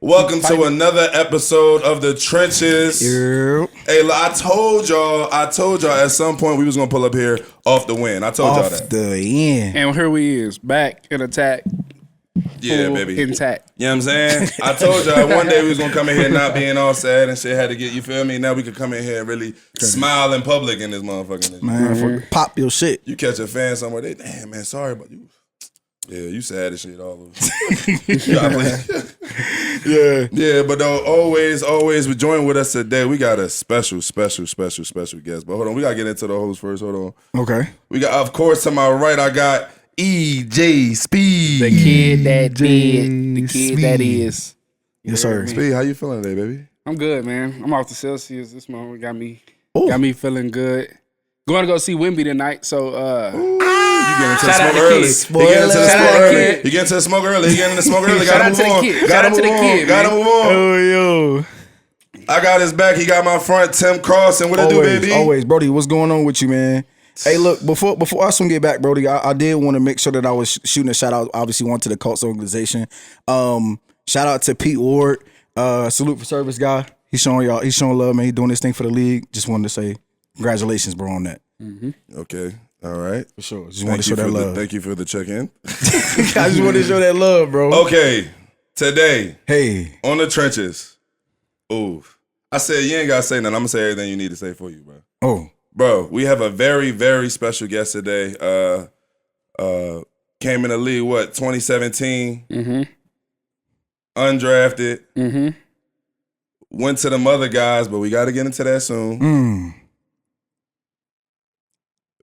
Welcome to another episode of The Trenches. Yep. Hey, look, I told y'all at some point we was going to pull up here off the win. I told y'all that. Off the end. And here we is, back in attack. Yeah, baby. Intact. You know what I'm saying? I told y'all one day we was going to come in here not being all sad and shit had to get, you feel me? Now we could come in here and really smile in public in this motherfucking. Man, pop your shit. You catch a fan somewhere, they, damn, man, sorry about you. Yeah, you sad as shit all over. Yeah, but though, always join with us today. We got a special guest. But hold on, we got to get into the host first. Hold on. Okay. We got, of course, to my right, I got EJ Speed. The kid that did. The kid that is. Yes, sir. Speed, how you feeling today, baby? I'm good, man. I'm off the Celsius this moment. Got me feeling good. Going to go see Wemby tonight, so You get into the Shout out smoke to early. kids. You get into the Shout smoke out to early. kid. You get into the smoke early. You get into the smoke early. Shout Gotta out move to the on. kid. Shout Gotta out to move the on. kid, Gotta man. move on. Oh, yo. I got his back. He got my front. Tim Carlson. What it do, baby? Always. Brody, what's going on with you, man? Hey, look, before I soon get back, Brody, I did want to make sure that I was shooting a shout out, obviously, one to the Colts organization. Shout out to Pete Ward. Salute for service guy. He's showing love, man. He's doing this thing for the league. Just wanted to say congratulations, bro, on that. Okay. All right. For sure. Just wanted to show that love. Thank you for the check-in. I just wanted to show that love, bro. Okay. Today, Hey. on the trenches. Ooh. I said you ain't got to say nothing. I'm going to say everything you need to say for you, bro. Oh. Bro, we have a very, very special guest today. Came in the league, 2017? Mm-hmm. Undrafted. Mm-hmm. Went to them other guys, but we got to get into that soon.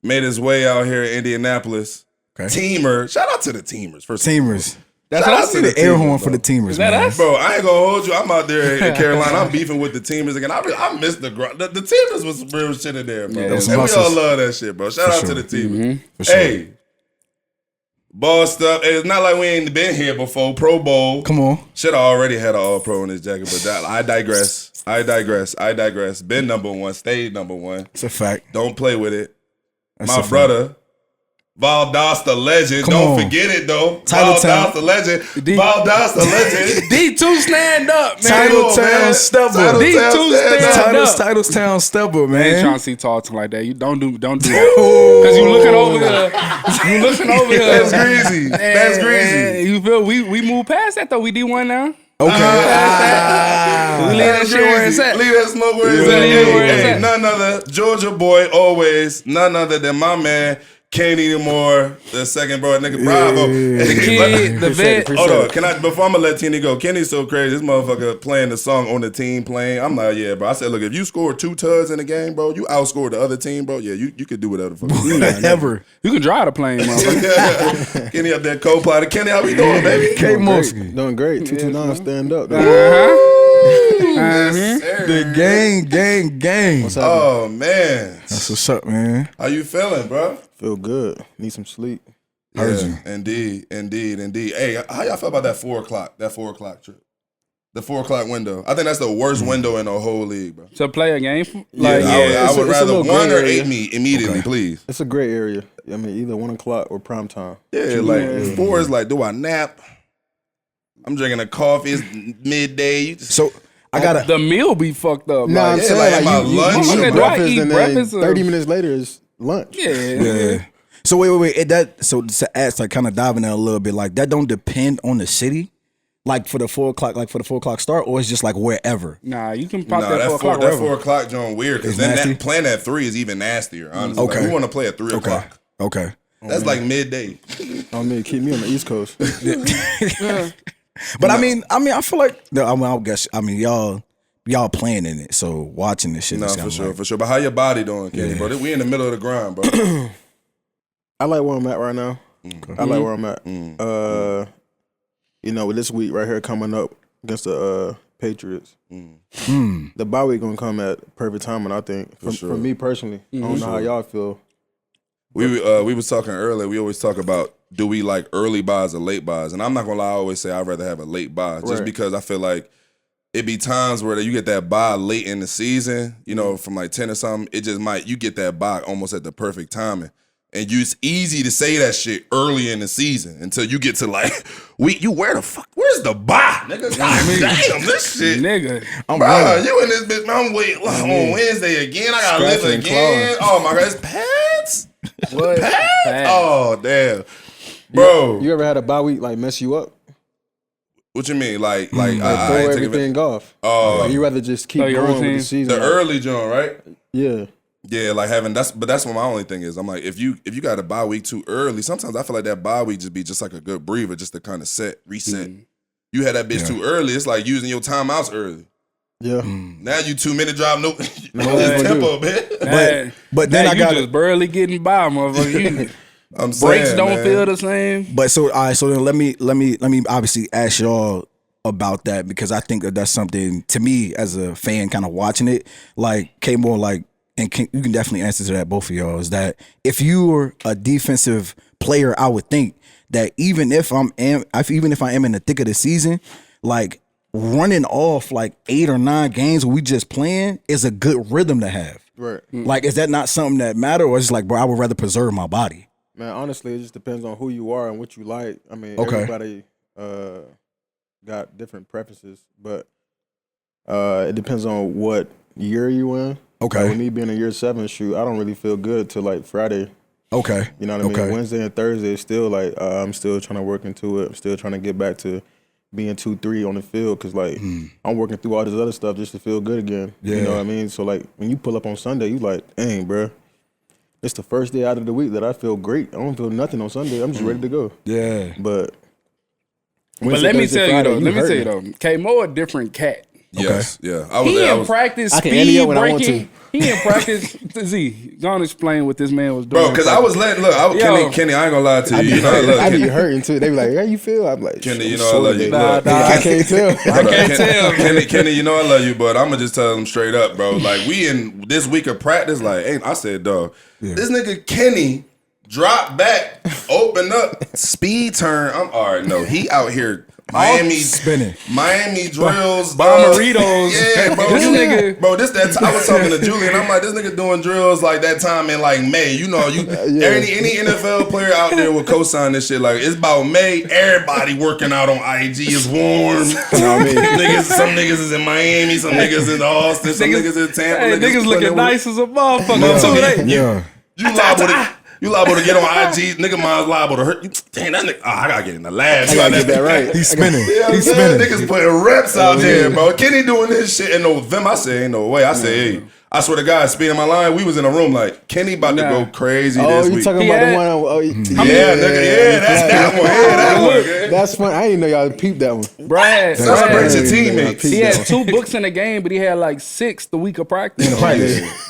Made his way out here in Indianapolis. Okay. Teamer. Shout out to the Teamers. First Teamers. That's Shout out us. to The air horn Teamers, for the bro. Teamers, Is that man. us? Bro, I ain't gonna hold you. I'm out there in Carolina. I'm beefing with the Teamers again. I miss the Teamers was some real shit in there, bro. Yeah, And some we hustles. all love that shit, bro. Shout For out sure. to the Teamers. Mm-hmm. For sure. Hey, ball stuff. It's not like we ain't been here before. Pro Bowl. Come on. Should have already had an All Pro in his jacket, but I digress. Been number one. Stayed number one. It's a fact. Don't play with it. That's My a fact. brother. Valdas the legend. Come Don't on. forget it though. Titletown. Valdas the legend. Valdas the legend. D2 stand up, man. Titletown stepper. D2 stand up. Titletown stepper, I ain't man. trying to see Talton like that. You don't do that. Because you looking over here. You looking over here. That's greasy. That's greasy. And you feel we moved past that though. We D1 now. Okay. We leave that shit where it's at. Leave that smoke where it's Yeah. at. Leave it where it's Hey, at. none other. Georgia boy always. None other than my man. Can't anymore. The second bro, nigga, bravo. The kid, the vet. Hold on, before I'm gonna let Kenny go, Kenny's so crazy. This motherfucker playing the song on the team playing. I'm like, yeah, bro. I said, look, if you score 2 tuds in a game, bro, you outscored the other team, bro. Yeah, you could do whatever the fuck you want. Ever. You can drive the plane, motherfucker. Kenny up there, co-pilot. Kenny, how we doing, baby? K Mosky. Doing great. 229 stand up. Yes, sir. The gang. What's happening? Oh man, That's what's up, man. how you feeling, bro? Feel good. Need some sleep. Heard you. Indeed. Hey, how y'all feel about that 4 o'clock? That 4 o'clock trip, the 4 o'clock window. I think that's the worst window in the whole league, bro. To play a game? Like, I would it's a rather little 1 gray or area. 8 me immediately, please. It's a gray area. I mean, either 1 o'clock or prime time. Yeah, like 4 is like, do I nap? I'm drinking a coffee. It's midday. You just, So I got The meal be fucked up. No, I'm like, yeah, saying like, like, my you lunch. eat Okay, do I breakfast eat and then breakfast or- 30 minutes later is lunch. yeah. So wait. So to ask, like, kind of diving in a little bit, like that don't depend on the city, like for the 4 o'clock start, or it's just like wherever. Nah, you can pop nah, that 4 o'clock. that wherever. 4 o'clock joint weird because It's then nasty? that playing at 3 is even nastier. Honestly, Okay. like, we want to play at 3 o'clock. Okay. That's like midday. I mean, keep me on the East Coast. But I mean, I feel like y'all playing in it, so watching this shit. No, is for kinda sure, like- for sure. But how your body doing, Kenny, Yeah. bro? We in the middle of the grind, bro. I like where I'm at right now. I like where I'm at. With this week right here coming up against the Patriots, the bye week gonna come at perfect timing. I think for me personally. I don't know how y'all feel. We was talking earlier. We always talk about, do we like early buys or late buys? And I'm not gonna lie, I always say I'd rather have a late buy, just Right. because I feel like it be times where you get that buy late in the season, from like 10 or something. It just you get that buy almost at the perfect timing. And it's easy to say that shit early in the season until you get to like where's the bye, nigga? God damn, this shit. Nigga. Bro, you in this bitch, man, I'm waiting on Wednesday again. I gotta live again. Oh my God, it's pads? What? Pads? Oh, damn. Bro. You ever had a bye week like mess you up? What you mean? Like throw everything off. Oh. Like you rather just keep going with the season. The early joint, right? Yeah. Yeah, like that's what my only thing is. I'm like, if you got a bye week too early, sometimes I feel like that bye week just be just like a good breather, just to kind of reset. You had that bitch too early. It's like using your timeouts early. Yeah. Now you 2-minute drive, no tempo, man. But then I got just barely getting by, motherfucker. I'm saying, breaks don't man. feel the same. But so all right, so then let me obviously ask y'all about that, because I think that's something to me as a fan kind of watching it, like K-More, like, and you can definitely answer to that, both of y'all, is that if you were a defensive player, I would think that even if I am in the thick of the season, like running off like 8 or 9 games where we just playing is a good rhythm to have. Right. Like, is that not something that matter, or is it like, bro, I would rather preserve my body? Man, honestly, it just depends on who you are and what you like. I mean, Okay. everybody got different preferences, but it depends on what year you in. Okay. Like with me being in year 7, shoot, I don't really feel good till like Friday. Okay. You know what I mean? Wednesday and Thursday is still like I'm still trying to work into it. I'm still trying to get back to being 2-3 on the field, because like I'm working through all this other stuff just to feel good again. Yeah. You know what I mean? So like when you pull up on Sunday, you like, dang, bro, it's the first day out of the week that I feel great. I don't feel nothing on Sunday. I'm just ready to go. Yeah. But let me tell you though, K-Mo a different cat. Yes, yeah. He in practice I can edit it when I want breaking. He in practice. Z, go on explain what this man was doing. Bro, because I was letting Kenny, I ain't gonna lie to you. I be hurting too. They be like, how you feel? I'm like, Kenny, you know I love you. Nah, I can't tell. I can't tell. Kenny, you know I love you, but I'm gonna just tell him straight up, bro. Like, we in this week of practice, like, I said, dog, this nigga Kenny drop back, open up, speed turn. I'm all right. No, he out here. Miami spinning, Miami drills, Bomberitos. Yeah, bro. This nigga, bro. I was talking to Julian. I'm like, this nigga doing drills like that time in like May. You know, any NFL player out there will co-sign this shit. Like, it's about May. Everybody working out on IG is warm. You know what I mean? Some niggas is in Miami. Some niggas in Austin. Some niggas in Tampa. Hey, niggas looking nice as a motherfucker too. Yeah. You liable to get on IG, nigga. Mine's liable to hurt you. Damn, that nigga. I gotta get in the lab. I gotta get that right. He's spinning. He's spinning. Niggas putting reps out there, bro. Kenny doing this shit in November. I said, ain't no way. I said, hey, I swear to God, speeding my line. We was in a room like Kenny about to go crazy this week. You talking about the one? Nigga. That's that one. Yeah, that one. That's fun. I didn't know y'all peeped that one. Brad, celebrate your teammates. He had 2 books in the game, but he had like 6 the week of practice.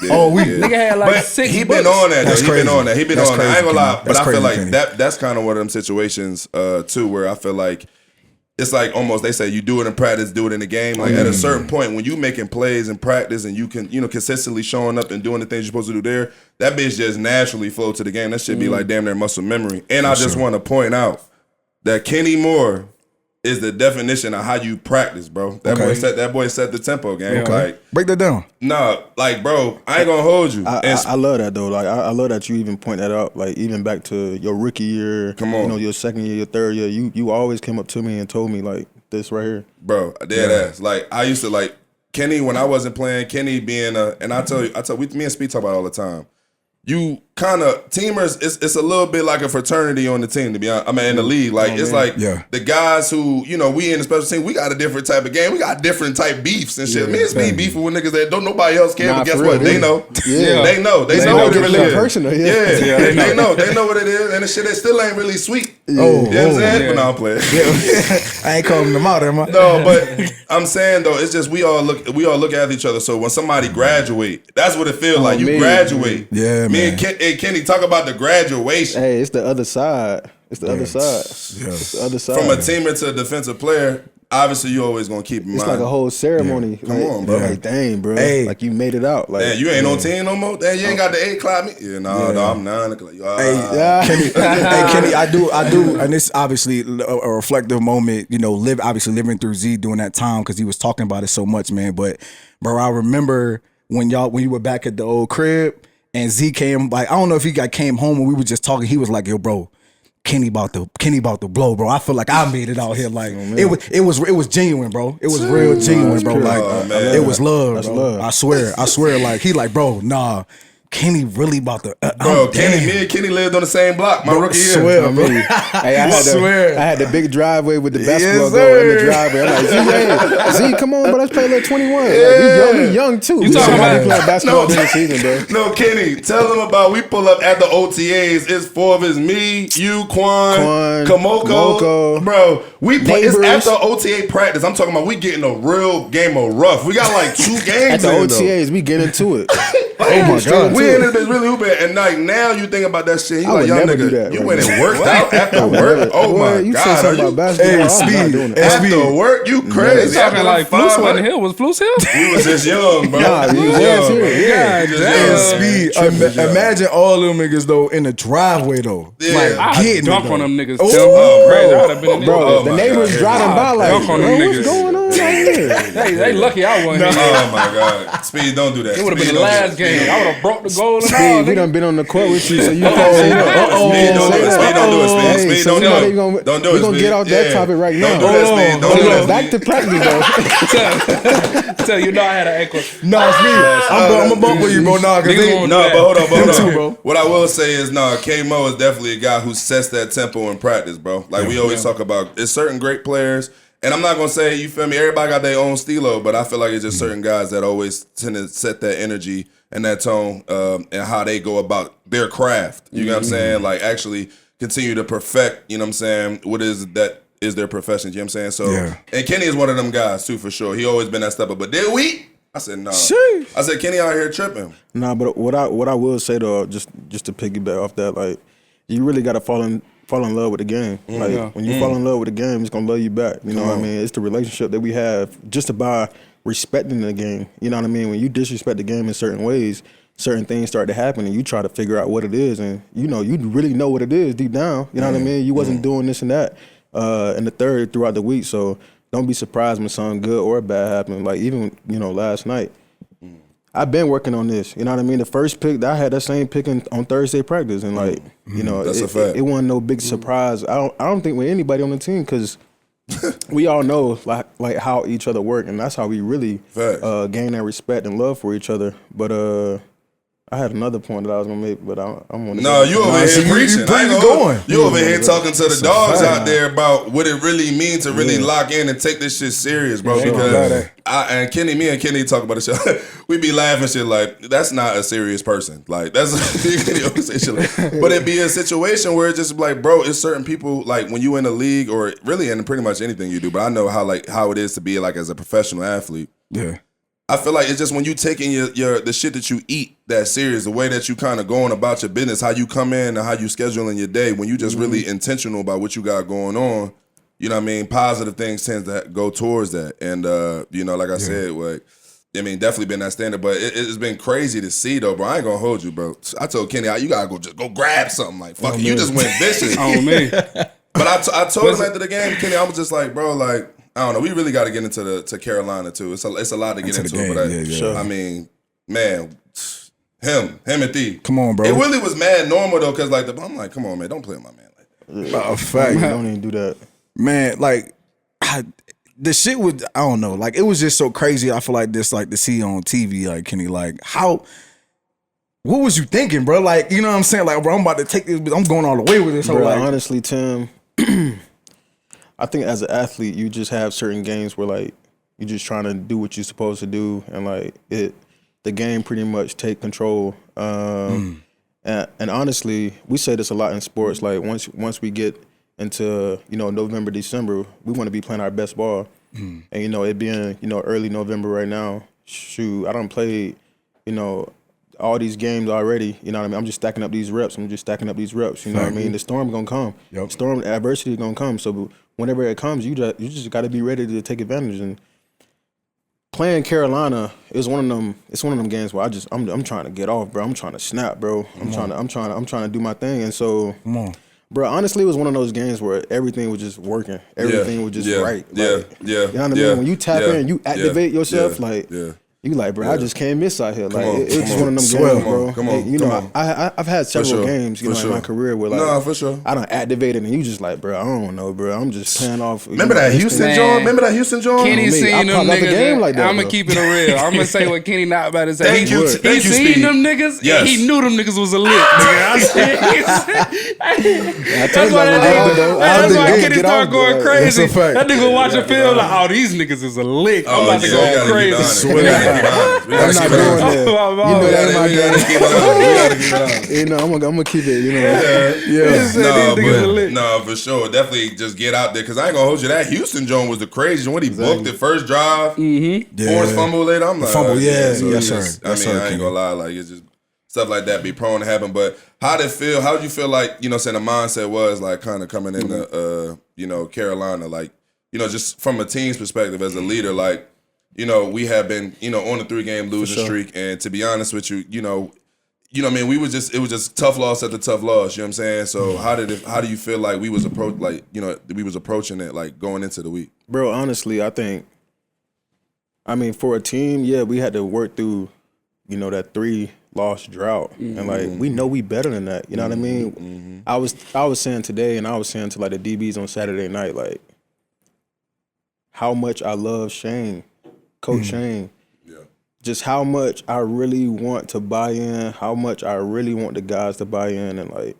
Oh, we nigga had like 6 He books. been on that. That's He crazy. been on that. He been That's on that. I ain't gonna lie, but That's I feel crazy, like Kenny. that's kind of one of them situations too, where I feel like it's like almost they say you do it in practice, do it in the game. Like at a certain point, when you making plays in practice and you can consistently showing up and doing the things you're supposed to do there, that bitch just naturally flow to the game. That should be like damn near muscle memory. And I just want to point out that Kenny Moore is the definition of how you practice, bro. That boy set the tempo, game. Like, break that down. nah, like, bro, I ain't gonna hold you. I love that though. Like I love that you even point that out. Like even back to your rookie year, Come on. you know, your second year, your third year, you always came up to me and told me like this right here. Bro, dead ass. Like, I used to like Kenny when I wasn't playing. Kenny being and me and Speed talk about it all the time. You kind of teamers. It's a little bit like a fraternity on the team. To be honest, I mean in the league, like it's like the guys who we in the special team. We got a different type of game. We got different type beefs and shit. Me and Speed beefing with niggas that don't nobody else care. But guess what? They know. Yeah. They know. They know what it really is. Personal, They know. They know what it is, and the shit that still ain't really sweet. You know what I'm saying? But no, I'm playing. I ain't calling them out, am I? No, but I'm saying though, it's just we all look at each other. So when somebody graduate, that's what it feels like. You graduate. Yeah, Me man. and Kenny talk about the graduation. Hey, it's the other side. It's the other side. Yeah. It's the other side. From a teamer to a defensive player, obviously you always gonna keep in mind. It's like a whole ceremony. Come on, bro. Like, dang, bro. Hey. Like you made it out. Like, Man, you ain't on team no more. Damn, you ain't got the 8 o'clock me. Yeah, no, I'm 9 o'clock. Kenny, Kenny, I do, and this obviously a reflective moment. Obviously living through Z during that time because he was talking about it so much, man. But bro, I remember when you were back at the old crib. and Z came, like, I don't know if he came home and we were just talking. He was like, yo, bro, Kenny about to blow, bro. I feel like I made it out here. Like, it was genuine, bro. It was real genuine, bro. Like, it was love, That's bro. love. I swear, like, he like, bro, nah, Kenny really about to, Bro, me and Kenny lived on the same block my rookie year. Swear, bro. Hey, I swear. had the big driveway with the basketball Yes, goal in the sir. driveway. I'm like, Z, come on, bro, let's play a little 21. Like, we young too. You talking about- playing basketball during the season, bro. No, Kenny, tell him about we pull up at the OTAs. It's 4 of us, me, you, Quan, Kamoko. Bro, it's Neighbors. after OTA practice. I'm talking about we getting a real game of rough. We got like 2 games At the in, though. OTAs, we get into it. Oh my God. We in this bitch really hooping, and like now you think about that shit. You I like, would young never do nigga, that you right went now. and worked out after work. Oh Boy, my you said God, are something you? about basketball. Hey, I'm not Speed. doing Hey, that. After work, you crazy. Talking After like Fluce 500. wasn't here. Was Fluce here? We was just young, bro. Nah, we was young, here. bro. Yeah. We just damn. young. Speed. Imagine all them niggas though in the driveway though. Yeah. Like I getting dunk it, on though. them niggas. Oh, Tim. Crazy. I would have been in Bro, Oh the my neighbors God. driving by like, Dunk on bro, them what's niggas. going on out here? They lucky I wasn't here. Oh my God, Speed, don't do that. It would have Speed, been the don't do last that. game. I would have broke the goal and all. Speed, we nigga. done been on the court with you, so you can't say that. Speed, don't do it. Speed, don't do it. Speed, Hey, Speed, so don't we know do they it. gonna- Don't do it. we gonna Speed. get off that topic right now. Don't do that, Speed. Don't do that. Back to practice, though. Tell you know I had an ankle. Nah, Speed. I'm a bump with you, bro. Nah, cause Niggas they, won't- No, but hold on, Them too, bro. What I will say is, K-Mo is definitely a guy who sets that tempo in practice, bro. Like we always talk about, it's certain great players, and I'm not gonna say, you feel me, everybody got their own stilo, but I feel like it's just certain guys that always tend to set that energy and that tone, and how they go about their craft. You know what I'm saying? Like actually continue to perfect, you know what I'm saying, what is that is their profession, you know what I'm saying? So, Yeah. and Kenny is one of them guys too, for sure. He always been that stepper, but did we? I said, no. Sheesh. I said, Kenny out here tripping. Nah, but what I will say though, just to piggyback off that, like you really gotta fall in love with the game. Like when you fall in love with the game, it's gonna love you back. You know what I mean? It's the relationship that we have just by respecting the game. You know what I mean? When you disrespect the game in certain ways, certain things start to happen, and you try to figure out what it is, and you really know what it is deep down. You know what I mean? You wasn't doing this and that in the third throughout the week, so don't be surprised when something good or bad happens. Like even last night. I've been working on this. You know what I mean? The first pick, I had that same pick on Thursday practice, and like That's a fact. It wasn't no big surprise. I don't think with anybody on the team because we all know like how each other work, and that's how we really gain that respect and love for each other. But I had another point that I was gonna make, but I'm gonna. No, you over here preaching. I ain't going. You over here talking to the dogs out there about what it really means to really lock in and take this shit serious, bro. Because me and Kenny talk about this shit. We be laughing shit like that's not a serious person. Like that's Kenny always say shit like, but it be a situation where it's just like, bro, it's certain people like when you in the league or really in pretty much anything you do. But I know how it is to be like as a professional athlete. Yeah. I feel like it's just when you taking the shit that you eat that serious, the way that you kind of going about your business, how you come in and how you scheduling your day, when you just really intentional about what you got going on, you know what I mean? Positive things tend to go towards that. And, like I said, like, I mean, definitely been that standard, but it's been crazy to see though, bro. I ain't gonna hold you, bro. I told Kenny, you gotta go grab something. Like, fuck it, you just went vicious. On me. But I told him after the game, Kenny, I was just like, bro, like, I don't know. We really got to get into Carolina too. It's a lot to get into the but game. I mean, man, him and Thee. Come on, bro. It really was mad normal though, cause I'm like, come on, man, don't play with my man like that. A fact, Don't even do that. man. Like the shit was, I don't know. Like it was just so crazy. I feel like this, like to see on TV, like Kenny, like how. What was you thinking, bro? Like, you know what I'm saying? Like, bro, I'm about to take this. I'm going all the way with this. So Bro, like, honestly, Tim, I think as an athlete, you just have certain games where like you're just trying to do what you're supposed to do, and like the game pretty much take control. And honestly, we say this a lot in sports. Like once we get into November, December, we want to be playing our best ball. And it being early November right now. Shoot, I done played all these games already. You know what I mean? I'm just stacking up these reps. You know what I mean? The storm gonna come. Yep. Storm adversity gonna come. So whenever it comes, you just got to be ready to take advantage. And playing Carolina is one of them. It's one of them games where I'm trying to get off, bro. I'm trying to snap, bro. I'm trying to do my thing. And so, come on. bro, honestly, it was one of those games where everything was just working. Everything was just right. Like, Yeah. You know what I mean? When you tap in, you activate yourself. You like, bro, I just can't miss out here. Like, it's just one of them Swell, games, bro. Come on, And, you know, I've had several games, you know, in my career where like, for sure. I done activated, and you just like, bro, I don't know, bro. I'm just playing off. Remember that Houston joint? Remember that Houston joint? Kenny seen them popped out the niggas. game like that, I'm gonna bro. keep it real. I'm gonna say what Kenny not about to say. Thank you, He seen Speedy. them niggas. Yes. He knew them niggas was a lick. That's why Kenny started going crazy. That's a fact. That nigga watching film like, oh, these niggas is a lick. I'm about to go crazy. We gotta I'm not keep it doing honest. that. You know that ain't my We gotta game. keep it honest. We gotta keep it honest. You know, I'm gonna keep it. You know, No, for sure. Definitely just get out there because I ain't gonna hold you. That Houston joint was the craziest when he booked the first drive, forced fumble later. I'm like, Fumble, yes, I sir, ain't gonna lie, like it's just stuff like that be prone to happen. But how did it feel? How did you feel like saying the mindset was like kind of coming into Carolina, like just from a team's perspective as a leader, like we have been on a 3-game losing streak, and to be honest with you, what I mean, it was just tough loss after tough loss. You know what I'm saying? So how do you feel like we was approaching it like going into the week? bro. Honestly, I mean, for a team, yeah, we had to work through, that 3-loss drought, and like we know we better than that. You know what I mean? I was saying today, and I was saying to like the DBs on Saturday night, like how much I love Shane, Coach Shane. Just how much I really want to buy in, how much I really want the guys to buy in, and like,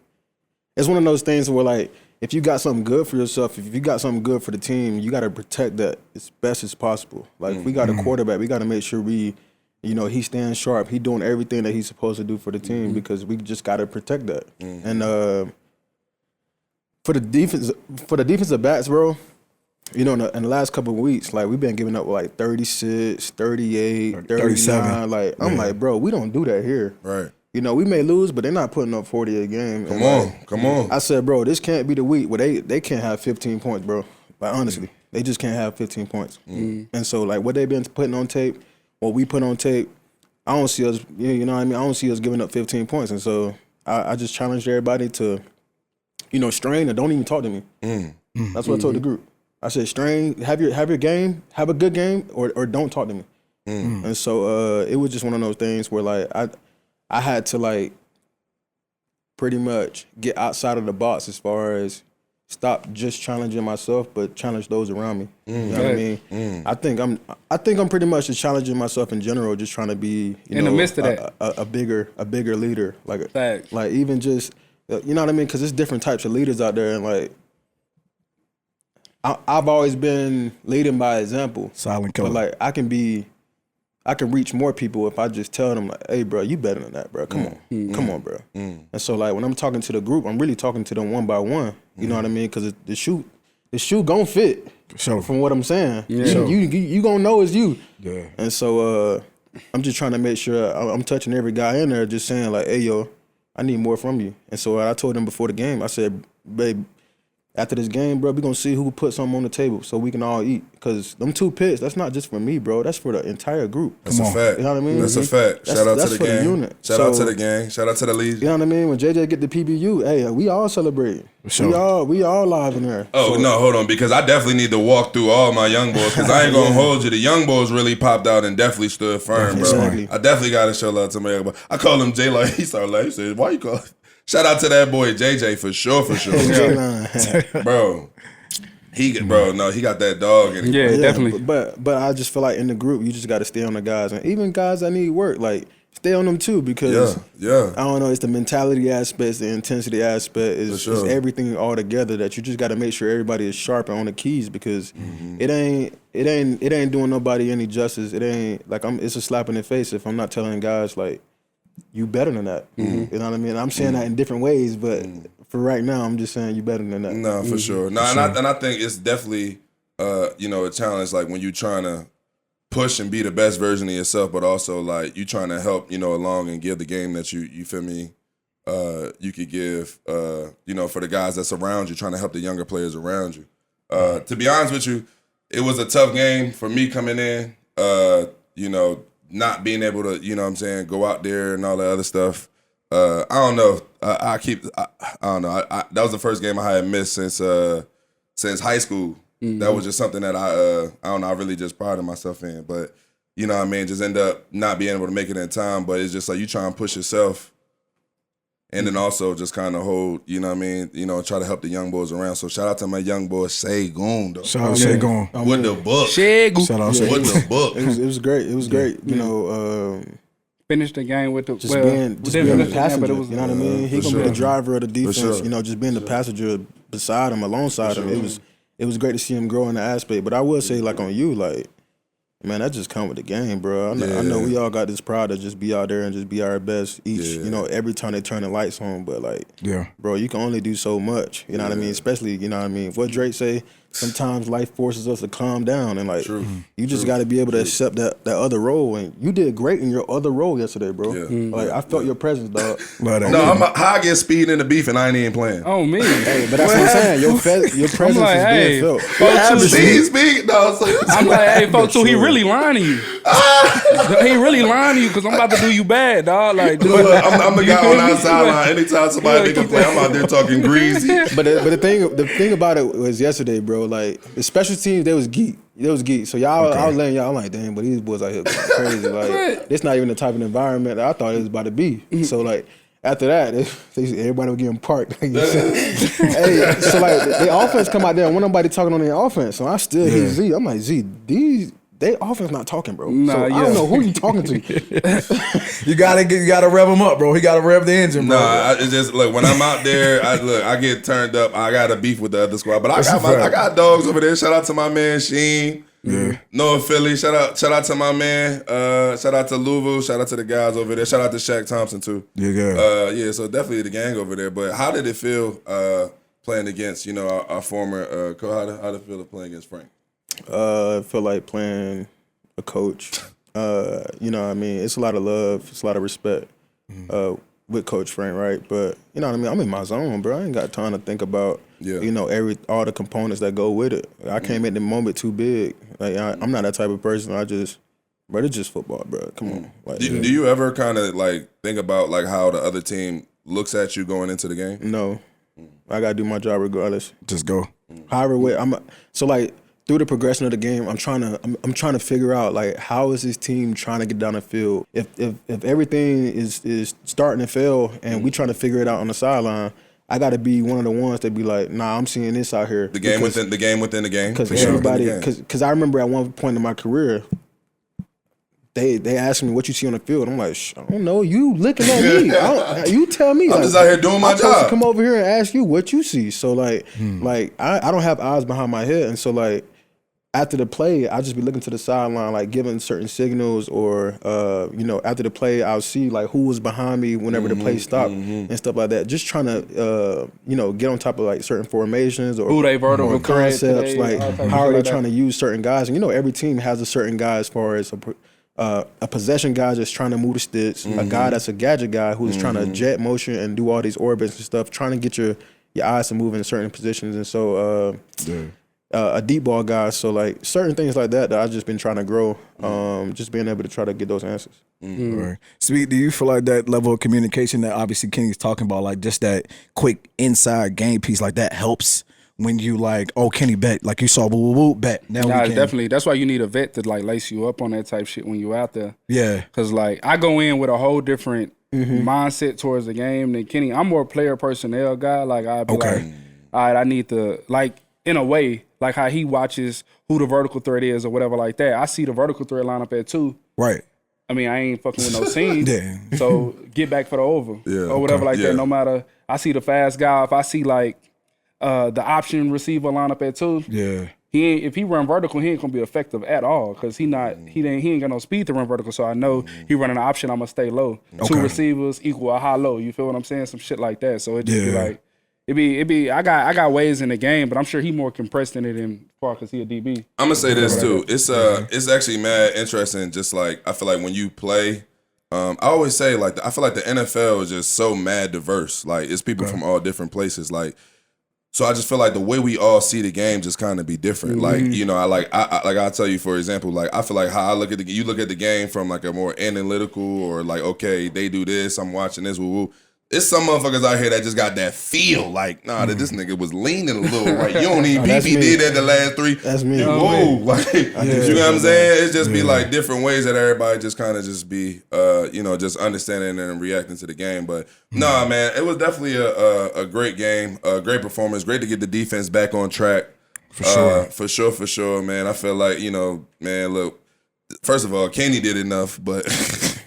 it's one of those things where like, if you got something good for yourself, if you got something good for the team, you got to protect that as best as possible. Like, if we got a quarterback, we got to make sure we, he stands sharp, he doing everything that he's supposed to do for the team because we just got to protect that. And for the defensive backs, bro. In the last couple of weeks, like we've been giving up like 36, 38, 37. Like I'm like, bro, we don't do that here. Right. We may lose, but they're not putting up 40 a game. Come on. I said, bro, this can't be the week where they can't have 15 points, bro. Like honestly, they just can't have 15 points. And so like what they've been putting on tape, what we put on tape, I don't see us. You know what I mean? I don't see us giving up 15 points. And so I just challenged everybody to, strain and don't even talk to me. That's what I told the group. I said, strain, have your game, have a good game, or don't talk to me. And so it was just one of those things where like I had to like pretty much get outside of the box as far as stop just challenging myself, but challenge those around me. You know what I mean? I think I'm pretty much just challenging myself in general, just trying to be in the midst of that a bigger leader, like Facts. like even just you know what I mean? Because there's different types of leaders out there, and like. I've always been leading by example. Silent killer. But like I can reach more people if I just tell them like, hey bro, you better than that, bro. Come on, bro. And so like when I'm talking to the group, I'm really talking to them one by one. You know what I mean? Because the shoe gonna fit. Sure. From what I'm saying, you gonna know it's you. Yeah. And so I'm just trying to make sure I'm touching every guy in there, just saying like, hey yo, I need more from you. And so I told them before the game, I said, babe. After this game, bro, we're going to see who put something on the table so we can all eat. Because them 2 pits, that's not just for me, bro. That's for the entire group. That's a fact. You know what I mean? That's a fact. Shout out to the gang. Unit. Shout out to the gang. Shout out to the league. You know what I mean? When JJ get the PBU, hey, we all celebrate. Sure. We all live in there. Oh, no, hold on. Because I definitely need to walk through all my young boys. Because I ain't going to hold you. The young boys really popped out and definitely stood firm, bro. Exactly. I definitely got to show love to my young boy. I called him J. Like, he started laughing. He said, why you call? Shout out to that boy JJ for sure. Bro. He got that dog in him. Yeah, definitely. But I just feel like in the group, you just got to stay on the guys. And even guys that need work, like, stay on them too because, I don't know, it's the mentality aspect, it's the intensity aspect, it's everything all together that you just got to make sure everybody is sharp and on the keys because it ain't doing nobody any justice. It ain't, like, it's a slap in the face if I'm not telling guys, like, you better than that. You know what I mean? I'm saying that in different ways, but for right now, I'm just saying you better than that. No, for sure. No, and I think it's definitely, a challenge, like when you trying to push and be the best version of yourself, but also like you trying to help, along and give the game that you feel me, you could give, for the guys that's around you, trying to help the younger players around you. To be honest with you, it was a tough game for me coming in, not being able to, go out there and all that other stuff. I don't know. I don't know. That was the first game I had missed since high school. That was just something that I don't know. I really just prided myself in. But you know what I mean, just end up not being able to make it in time. But it's just like you try and push yourself. And then also just kind of hold, you know what I mean, try to help the young boys around. So shout out to my young boy, Segun, though. Shout out Segun. With the book. Segun. Shout out Segun. With the book. It was great. It was great. You know, Finished the game with the being the passenger. But it was, you know what I mean? He gonna be the driver of the defense. sure. You know, just being the passenger beside him, alongside him. It was great to see him grow in the aspect. But I will say, like on you, like, man, that just come with the game, bro. I know we all got this pride to just be out there and just be our best each, every time they turn the lights on. But, like, bro, you can only do so much, you know what I mean? Especially, you know what I mean? What Drake say, sometimes life forces us to calm down. And, like, you just got to be able to accept that other role. And you did great in your other role yesterday, bro. Yeah. Like, I felt your presence, dog. No, how I get speed in the beef and I ain't even playing. Oh, me. Hey, but that's what I'm saying. Your presence like, is hey, being felt. Speed? No, I'm like, hey, folks, too, he really lying to you. He really lying to you because I'm about to do you bad, dog. Like, dude, I'm the guy on the sideline. Anytime somebody make a play, I'm out there talking greasy. But the thing about it was yesterday, bro. Like the special teams, they was geek. So y'all, I was letting y'all. I'm like, damn, but these boys out here going crazy. Like it's not even the type of environment that I thought it was about to be. So like after that, everybody was getting parked. Hey, so like the offense come out there, and when nobody talking on their offense, so I still hear Z. I'm like, Z, they offense not talking, bro. So I don't know who you talking to. You gotta rev him up, bro. He gotta rev the engine, bro. Nah, it's just look when I'm out there. I get turned up. I got a beef with the other squad, but I got dogs over there. Shout out to my man Sheen. Yeah. Noah Philly. Shout out to my man. Shout out to Louisville. Shout out to the guys over there. Shout out to Shaq Thompson too. Yeah. So definitely the gang over there. But how did it feel playing against our former coach? How did it feel playing against Frank? I feel like playing a coach. You know what I mean? It's a lot of love. It's a lot of respect with Coach Frank, right? But, you know what I mean? I'm in my zone, bro. I ain't got time to think about, all the components that go with it. I can't make the moment too big. Like, I'm not that type of person. But it's just football, bro. Come on. Like, do you ever kind of, like, think about, like, how the other team looks at you going into the game? No. I got to do my job regardless. Just go. However, through the progression of the game, I'm trying to figure out like how is this team trying to get down the field. If everything is starting to fail and we trying to figure it out on the sideline, I got to be one of the ones that be like, nah, I'm seeing this out here. The game within the game. Because everybody, because I remember at one point in my career, they asked me what you see on the field. I'm like, I don't know. You looking at me? You tell me. I'm just out here doing my job. To come over here and ask you what you see. So like I don't have eyes behind my head, and so like. After the play, I just be looking to the sideline, like giving certain signals, or after the play, I'll see like who was behind me whenever the play stopped and stuff like that. Just trying to get on top of like certain formations or who they vertical or concepts, like how are they trying to use certain guys. And every team has a certain guy as far as a possession guy just trying to move the sticks, a guy that's a gadget guy who's trying to jet motion and do all these orbits and stuff, trying to get your eyes to move in certain positions, and so. A deep ball guy, so like certain things like that I've just been trying to grow, just being able to try to get those answers. Right. Sweet, do you feel like that level of communication that obviously Kenny's talking about, like just that quick inside game piece, like that helps when you like, oh, Kenny bet, like you saw bet. Now definitely. That's why you need a vet to like lace you up on that type shit when you out there. Yeah. Because like I go in with a whole different mindset towards the game than Kenny. I'm more player personnel guy. Like I'd be like, all right, I need to like in a way. Like how he watches who the vertical threat is or whatever like that. I see the vertical threat line up at 2. Right. I mean, I ain't fucking with no scene. So get back for the over or whatever like that. No matter, I see the fast guy. If I see like the option receiver line up at 2, if he run vertical, he ain't gonna be effective at all because he ain't got no speed to run vertical. So I know he running an option. I'm gonna stay low. 2 receivers equal a high low. You feel what I'm saying? Some shit like that. So it just be like. It be. I got ways in the game, but I'm sure he more compressed in it than far because he a DB. I'm gonna say this too. It's actually mad interesting. Just like I feel like when you play, I always say like I feel like the NFL is just so mad diverse. Like it's people from all different places. Like so, I just feel like the way we all see the game just kind of be different. Like I'll tell you for example. Like I feel like how I look at you look at the game from like a more analytical or like okay they do this. I'm watching this. Woo woo. It's some motherfuckers out here that just got that feel like, nah, that this nigga was leaning a little right. You don't even BP did that the last 3. That's me. Whoa, like, you know what I'm saying? It's just be like different ways that everybody just kind of just be, just understanding and reacting to the game. But nah, man, it was definitely a great game, a great performance. Great to get the defense back on track. For sure, man. I feel like, man, look, first of all, Kenny did enough, but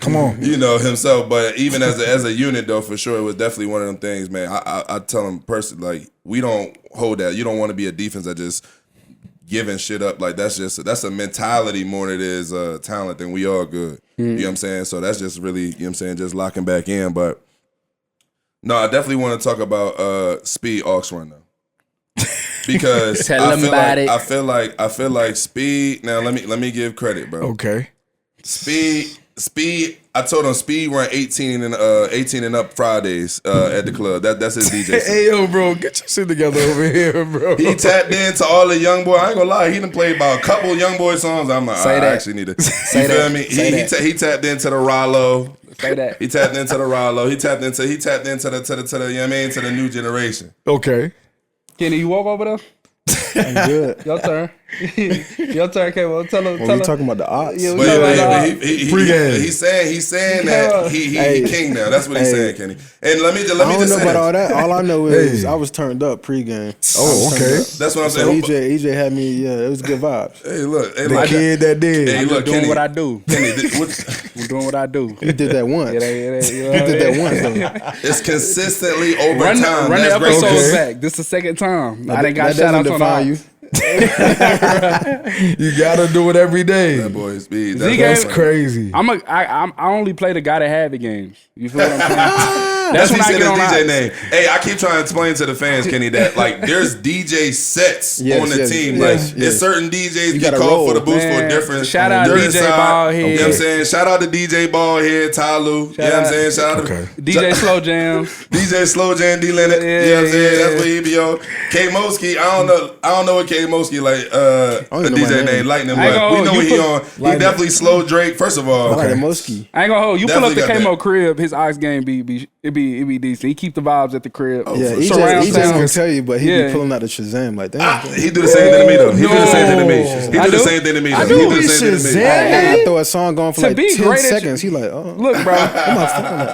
come on, himself. But even as a unit, though, for sure, it was definitely one of them things, man. I tell him personally, like, we don't hold that. You don't want to be a defense that just giving shit up. Like, that's a mentality more than it is talent. And we all good. You know what I'm saying? So that's just really, just locking back in. But no, I definitely want to talk about Speed Aux Run though. Because I feel like Speed. Now let me give credit, bro. Okay. Speed. I told him Speed run 18 and up Fridays at the club. That's his DJ set. Hey yo, bro, get your shit together over here, bro. He tapped into all the young boy. I ain't gonna lie, he done played about a couple young boy songs. I'm like, I actually need to. You feel me? He tapped into the Rollo. Say that. He tapped into the Rollo. He tapped into the to the new generation. Okay. Kenny, you walk over there? I'm good. Your turn. Your turn, K-Bo. Tell him. We talking about the odds? Yeah, he's saying that he king now. That's what he's saying, Kenny. And let me just I don't know about all that. All I know is I was turned up pregame. Oh, okay. That's what I'm saying. EJ had me. Yeah, it was good vibes. Hey, look, the kid that did. Hey, look, doing Kenny, what I do. Kenny, I'm doing what I do. You did that once. You did that once. it's consistently over Run time. the That's great. episodes back. This is the second time. I didn't got shout outs on you. You gotta do it every day. That boy Speed. That's crazy. I only play the guy that had the games. You feel what I'm saying? That's when I get on DJ name. Hey, I keep trying to explain to the fans, Kenny, that like there's DJ sets on the team. There's certain DJs get called for the booth for different. Shout out DJ Ballhead. You know what I'm saying? Shout out to DJ Ballhead, Tyloo. You know what I'm saying? Shout out to DJ Slow Jams. DJ Slow Jam, D Leonard. You know what I'm saying? That's what he be on. K Mosky, I don't know what K Mosky like a DJ name Lightning, but we know what he on. He definitely Slow Drake. First of all, I like Mosky. I ain't gonna hold you. Pull up the K-Mo crib, his Ox game it be decent. He keep the vibes at the crib. Yeah, he just gonna tell you, but he be pulling out the Shazam like that. He do the same thing to me though. He do the same thing to me. He do the same thing to me. I do the same thing to me. I throw a song going for like 10 seconds. He like, oh, look, bro.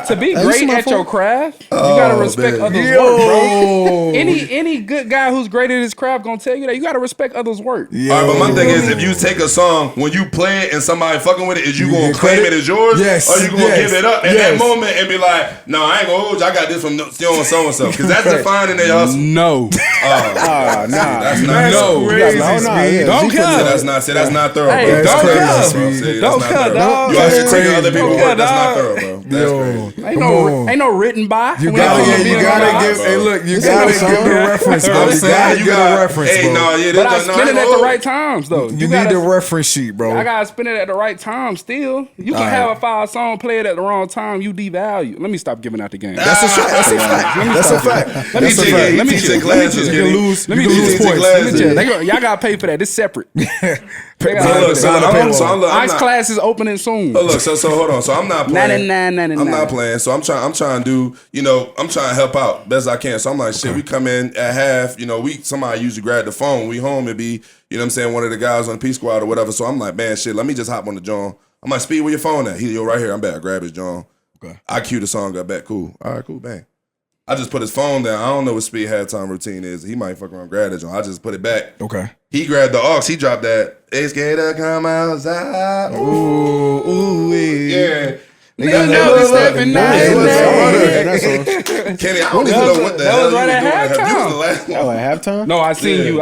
To be great at your craft, you gotta respect others' work, bro. Any good guy who's great at his craft gonna tell you that you gotta respect others' work. All right, but my thing is, if you take a song, when you play it and somebody fucking with it, is you gonna claim it as yours? Yes. Or you gonna give it up in that moment and be like, no, I ain't gonna hold you. I got this from so-and-so. Because that's defining their hustle. No. Nah. That's not Don't care. That's not thorough, bro. Hey, That's crazy. crazy. Don't care, dog. You actually take other people's work. That's not thorough, bro. That's crazy. Ain't no written by. You gotta give. Hey, look, you gotta give the reference, bro. You gotta give the reference, bro. But I spin it at the right times, though. You need the reference sheet, bro. I gotta spin it at the right time. Still, you can have a 5-song, play it at the wrong time. You devalue. Let me stop giving out the game. That's a fact. Let me teach classes. You lose points. Y'all gotta pay for that. It's separate. Ice class is opening soon. Look, so hold on. So I'm not playing. $99.99. I'm not playing. So I'm trying to do, I'm trying to help out best I can. So I'm like, shit, we come in at half, somebody usually grab the phone. We home, it'd be, one of the guys on the P Squad or whatever. So I'm like, man, shit, let me just hop on the John. I'm like, Speed, where your phone at? Yo, right here. I'm back. I grab his John. Okay. I cue the song, got back. Cool. All right, cool. Bang. I just put his phone down. I don't know what Speed halftime routine is. He might fuck around, grab it, John. I just put it back. Okay. He grabbed the aux. He dropped that. It's gonna come outside. Ooh, yeah. Nigga never stepping Kenny, I don't even know what the hell right at halftime. Oh, at halftime? No, I seen you.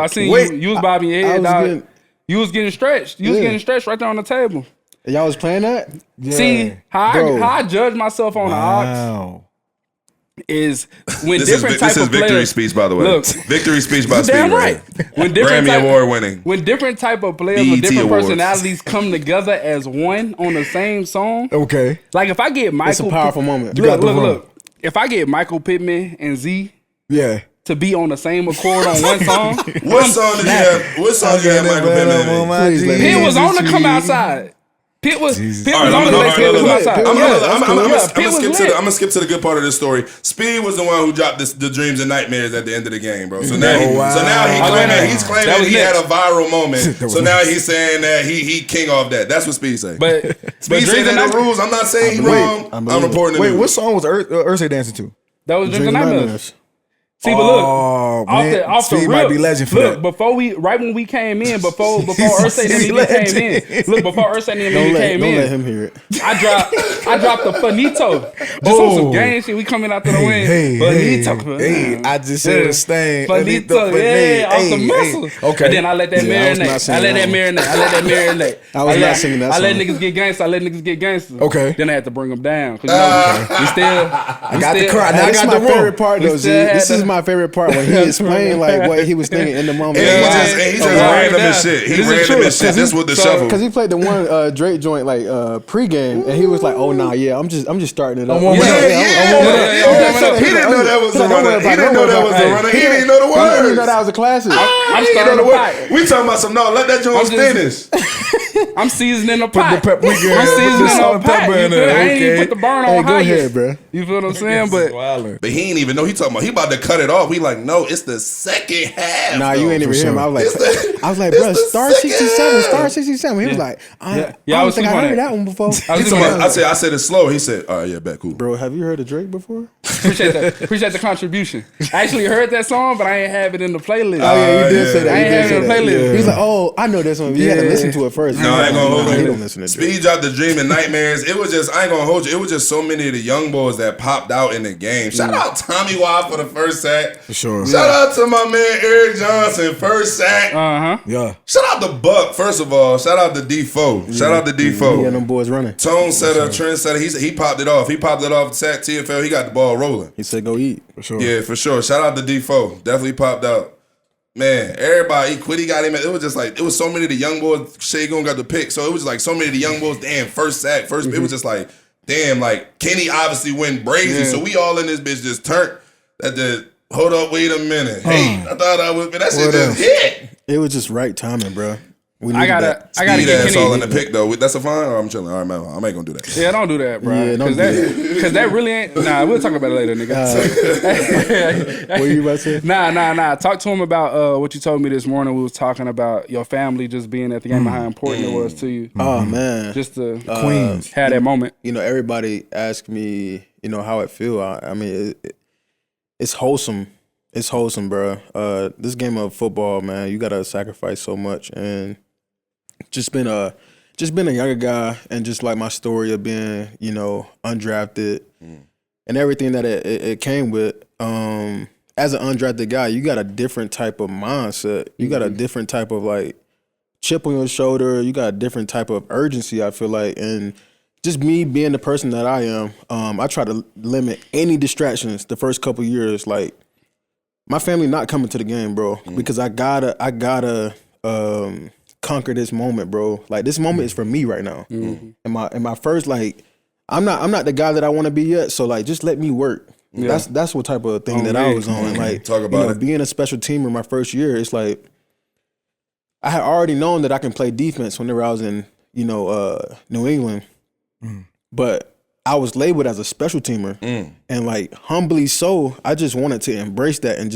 You was bobbing your head, dog. You was getting stretched. You was getting stretched right there on the table. Y'all was playing that? Yeah. See, how I judge myself on the aux is when different type of players. This is victory speech, by the way. Look, victory speech by Speed. Damn right. When different Grammy Award winning. When different type of players with different personalities come together as one on the same song. Okay. Like if I get Michael, it's a powerful moment. Look. If I get Michael Pittman and Z, to be on the same accord on one song. What song do you have? What song do you have Michael Pittman in? Pitt was on to come outside. Pitt was on I'm the Pitt was outside. I'm gonna skip to the good part of this story. Speed was the one who dropped the dreams and nightmares at the end of the game, bro. So now, he's claiming he had a viral moment. So now he's saying that he king off that. That's what Speed say. But Speed saying that the rules. I'm not saying he wrong. I'm reporting. Wait, what song was Ursay dancing to? That was Dreams and Nightmares. See, but look, off the rip, might be legend for that. Right when we came in, before Ursay and me came in. Look, before Ursay and me came in. Don't let him hear it. I dropped the Finito. Just on some gang shit. We coming out to the win. Finito. Hey, I just said a stain. Finito, off the muscle. Okay. And then I let that marinate. I let that singing that song. I let niggas get gangster. Okay. Then I had to bring them down. We still. I got the crowd. That's my favorite part, though, Z. This is my favorite part when he explained like what he was thinking in the moment. He just random as shit. He random as shit. This with the shuffle. Because he played the one Drake joint like pregame, and he was like, "Oh nah, yeah, I'm just starting it up." He didn't know that was a runner. He didn't know that was a runner. He didn't know the words. He didn't know that was a classic. I'm starting the pot. We talking about some. No, let that joint finish. I'm seasoning the pot. Put the paprika. I'm seasoning the pot. I ain't even put the burn on high yet, bro. You feel what I'm saying? But he ain't even know. He talking about he about to cut it off. We like, no, it's the second half. Nah, you ain't even hear him. I was like, bro, star 67. He was like, I don't think I heard that one before. I said it's slow. He said, all right, yeah, bet, cool. Bro, have you heard of Drake before? Appreciate the contribution. I actually heard that song, but I ain't have it in the playlist. Oh yeah, you did say that. I ain't have it in the playlist. He's like, oh, I know this one. You had to listen to it first. No, I ain't gonna hold you. He don't listen to Drake. Speed dropped the dream and nightmares. It was just, I ain't gonna hold you. It was just so many of the young boys that popped out in the game. Shout out Tommy Wild for the first sack. For sure. Shout out to my man Eric Johnson, first sack. Yeah. Shout out to Buck, first of all. Shout out to D4. Shout out to D4. Yeah, them boys running. Tone setter, trend setter. He popped it off. He popped it off sack TFL. He got the ball rolling. He said go eat. For sure. Yeah, for sure. Shout out to D4. Definitely popped out. Man, everybody, Quiddy got him. It was just like, it was so many of the young boys. Shagun got the pick. So it was like so many of the young boys, damn, first sack, first. It was just like, damn, like Kenny obviously went brazy. So we all in this bitch just turned. Hold up, wait a minute. Hey, I thought I was, but that shit just hit. It was just right timing, bro. I gotta get Kenny. All in the pick though. That's a fine. Or I'm chilling. All right, man. I ain't gonna do that. Yeah, don't do that, bro. Yeah, because that really ain't. Nah, we'll talk about it later, nigga. What you about to say? Nah. Talk to him about what you told me this morning. We was talking about your family just being at the game and how important it was to you. Oh man, just to Queens have that moment. You know, everybody asked me, you know, how it feel. I mean, it's wholesome. It's wholesome, bro. This game of football, man, you gotta sacrifice so much, and just being a younger guy, and just like my story of being, you know, undrafted and everything that it came with. As an undrafted guy, you got a different type of mindset. You got a different type of like chip on your shoulder. You got a different type of urgency, I feel like, and just me being the person that I am, I try to limit any distractions the first couple years. Like my family not coming to the game, bro, because I gotta conquer this moment, bro. Like this moment is for me right now. And my first, like, I'm not the guy that I want to be yet. So like, just let me work. Yeah. That's what type of thing that I was on. Like, talk about it. Being a special teamer my first year, it's like I had already known that I can play defense whenever I was in, New England. But I was labeled as a special teamer. And like humbly so, I just wanted to embrace that and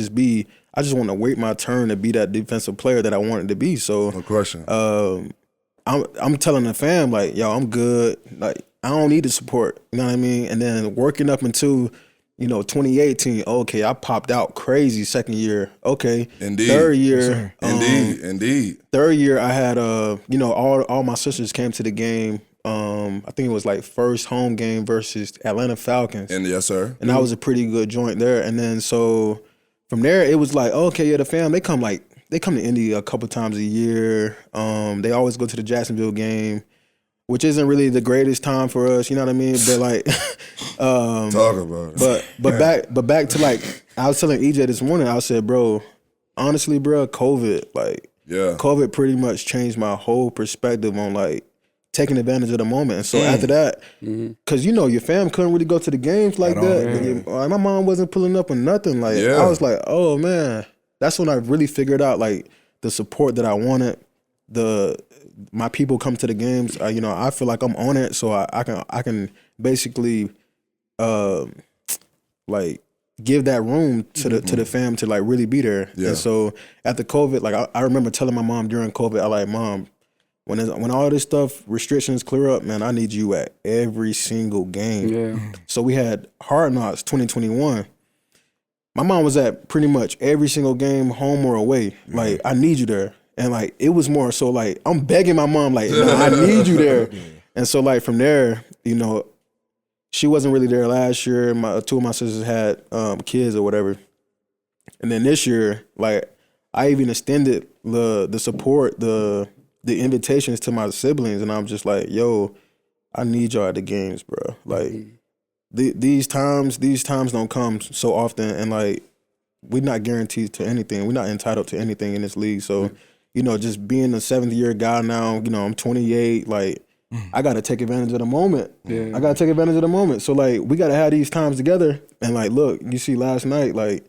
I just want to wait my turn to be that defensive player that I wanted to be. So no question. I'm telling the fam, like, yo, I'm good. Like, I don't need the support. You know what I mean? And then working up into 2018, okay, I popped out crazy second year. Okay. Indeed. Third year. Indeed. Third year I had all my sisters came to the game. I think it was like first home game versus Atlanta Falcons. And yes, sir. And that was a pretty good joint there. And then so from there it was like, okay, yeah, the fam, they come to Indy a couple times a year. They always go to the Jacksonville game, which isn't really the greatest time for us, you know what I mean? But like, talk about it. But back to like, I was telling EJ this morning. I said, bro, honestly, bro, COVID pretty much changed my whole perspective on like taking advantage of the moment. And so after that, because your fam couldn't really go to the games like that. My mom wasn't pulling up or nothing. Like I was like, oh man, that's when I really figured out like the support that I wanted. my people come to the games, you know, I feel like I'm on it, so I can basically like give that room to the fam to like really be there. Yeah. And so after COVID, like I remember telling my mom during COVID, I like, Mom, when all this stuff, restrictions clear up, man, I need you at every single game. Yeah. So we had Hard Knocks 2021. My mom was at pretty much every single game, home or away. Like, I need you there. And like, it was more so like, I'm begging my mom, like, no, I need you there. And so like from there, you know, she wasn't really there last year. Two of my sisters had kids or whatever. And then this year, like, I even extended the support, the invitations to my siblings, and I'm just like, yo, I need y'all at the games, bro. Like, these times don't come so often, and like, we're not guaranteed to anything. We're not entitled to anything in this league. So, you know, just being a 7th year guy now, you know, I'm 28, like, I got to take advantage of the moment. Yeah. I got to take advantage of the moment. So, like, we got to have these times together. And, like, look, you see last night, like,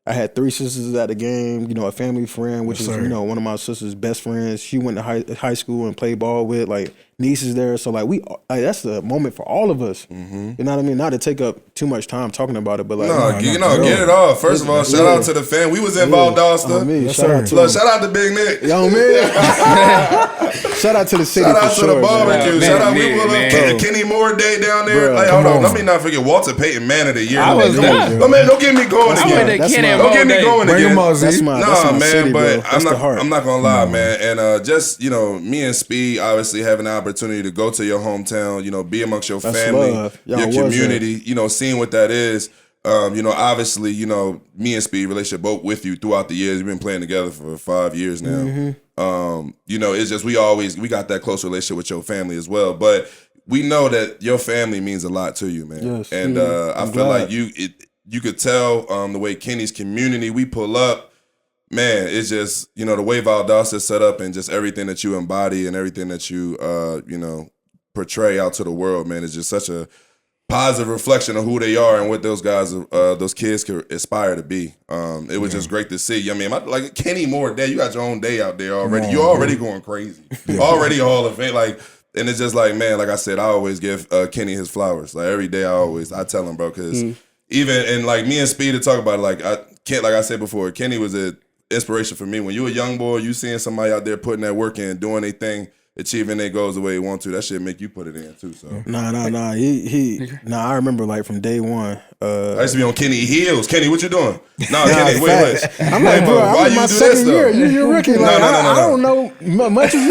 I had 3 sisters at the game, you know, a family friend, which is, you know, one of my sister's best friends. She went to high school and played ball with, like, nieces there. So, like, that's the moment for all of us. You know what I mean? Not to take up too much time talking about it, but, like. Get it off. First of all, shout out to the fan. We was in Valdosta. Shout out to Big Nick. Yo, man. Shout out to the city. Shout out to the barbecue. Shout out. We were Kenny Moore Day down there. Like, hold on. Let me not forget Walter Payton Man of the Year. I was there. Oh, man, don't get me going again. Don't get me going again. That's my city, but I'm not gonna lie, man. And just, you know, me and Speed obviously having the opportunity to go to your hometown, you know, be amongst your family, your community, you know, seeing what that is. You know, obviously, you know, me and Speed relationship both with you throughout the years. We've been playing together for 5 years now. You know, it's just we got that close relationship with your family as well. But we know that your family means a lot to you, man. Yes. And I feel like you could tell the way Kenny's community, we pull up, man, it's just, you know, the way Valdosta is set up and just everything that you embody and everything that you, you know, portray out to the world, man, is just such a positive reflection of who they are and what those guys, those kids could aspire to be. It was just great to see. I mean, like Kenny Moore Day, you got your own day out there already. You're already going crazy. Already Hall of Fame. Like, and it's just like, man, like I said, I always give Kenny his flowers. Like every day I tell him, bro, because even, and like me and Speed to talk about it, like I said before, Kenny was an inspiration for me. When you a young boy, you seeing somebody out there putting that work in, doing their thing, achieving their goals the way he want to, that shit make you put it in too. So I remember like from day one. I used to be on Kenny heels. Kenny, what you doing? No, Kenny, wait. I'm like, bro, why I'm in my second year. You're rookie. Like, I don't know much of you.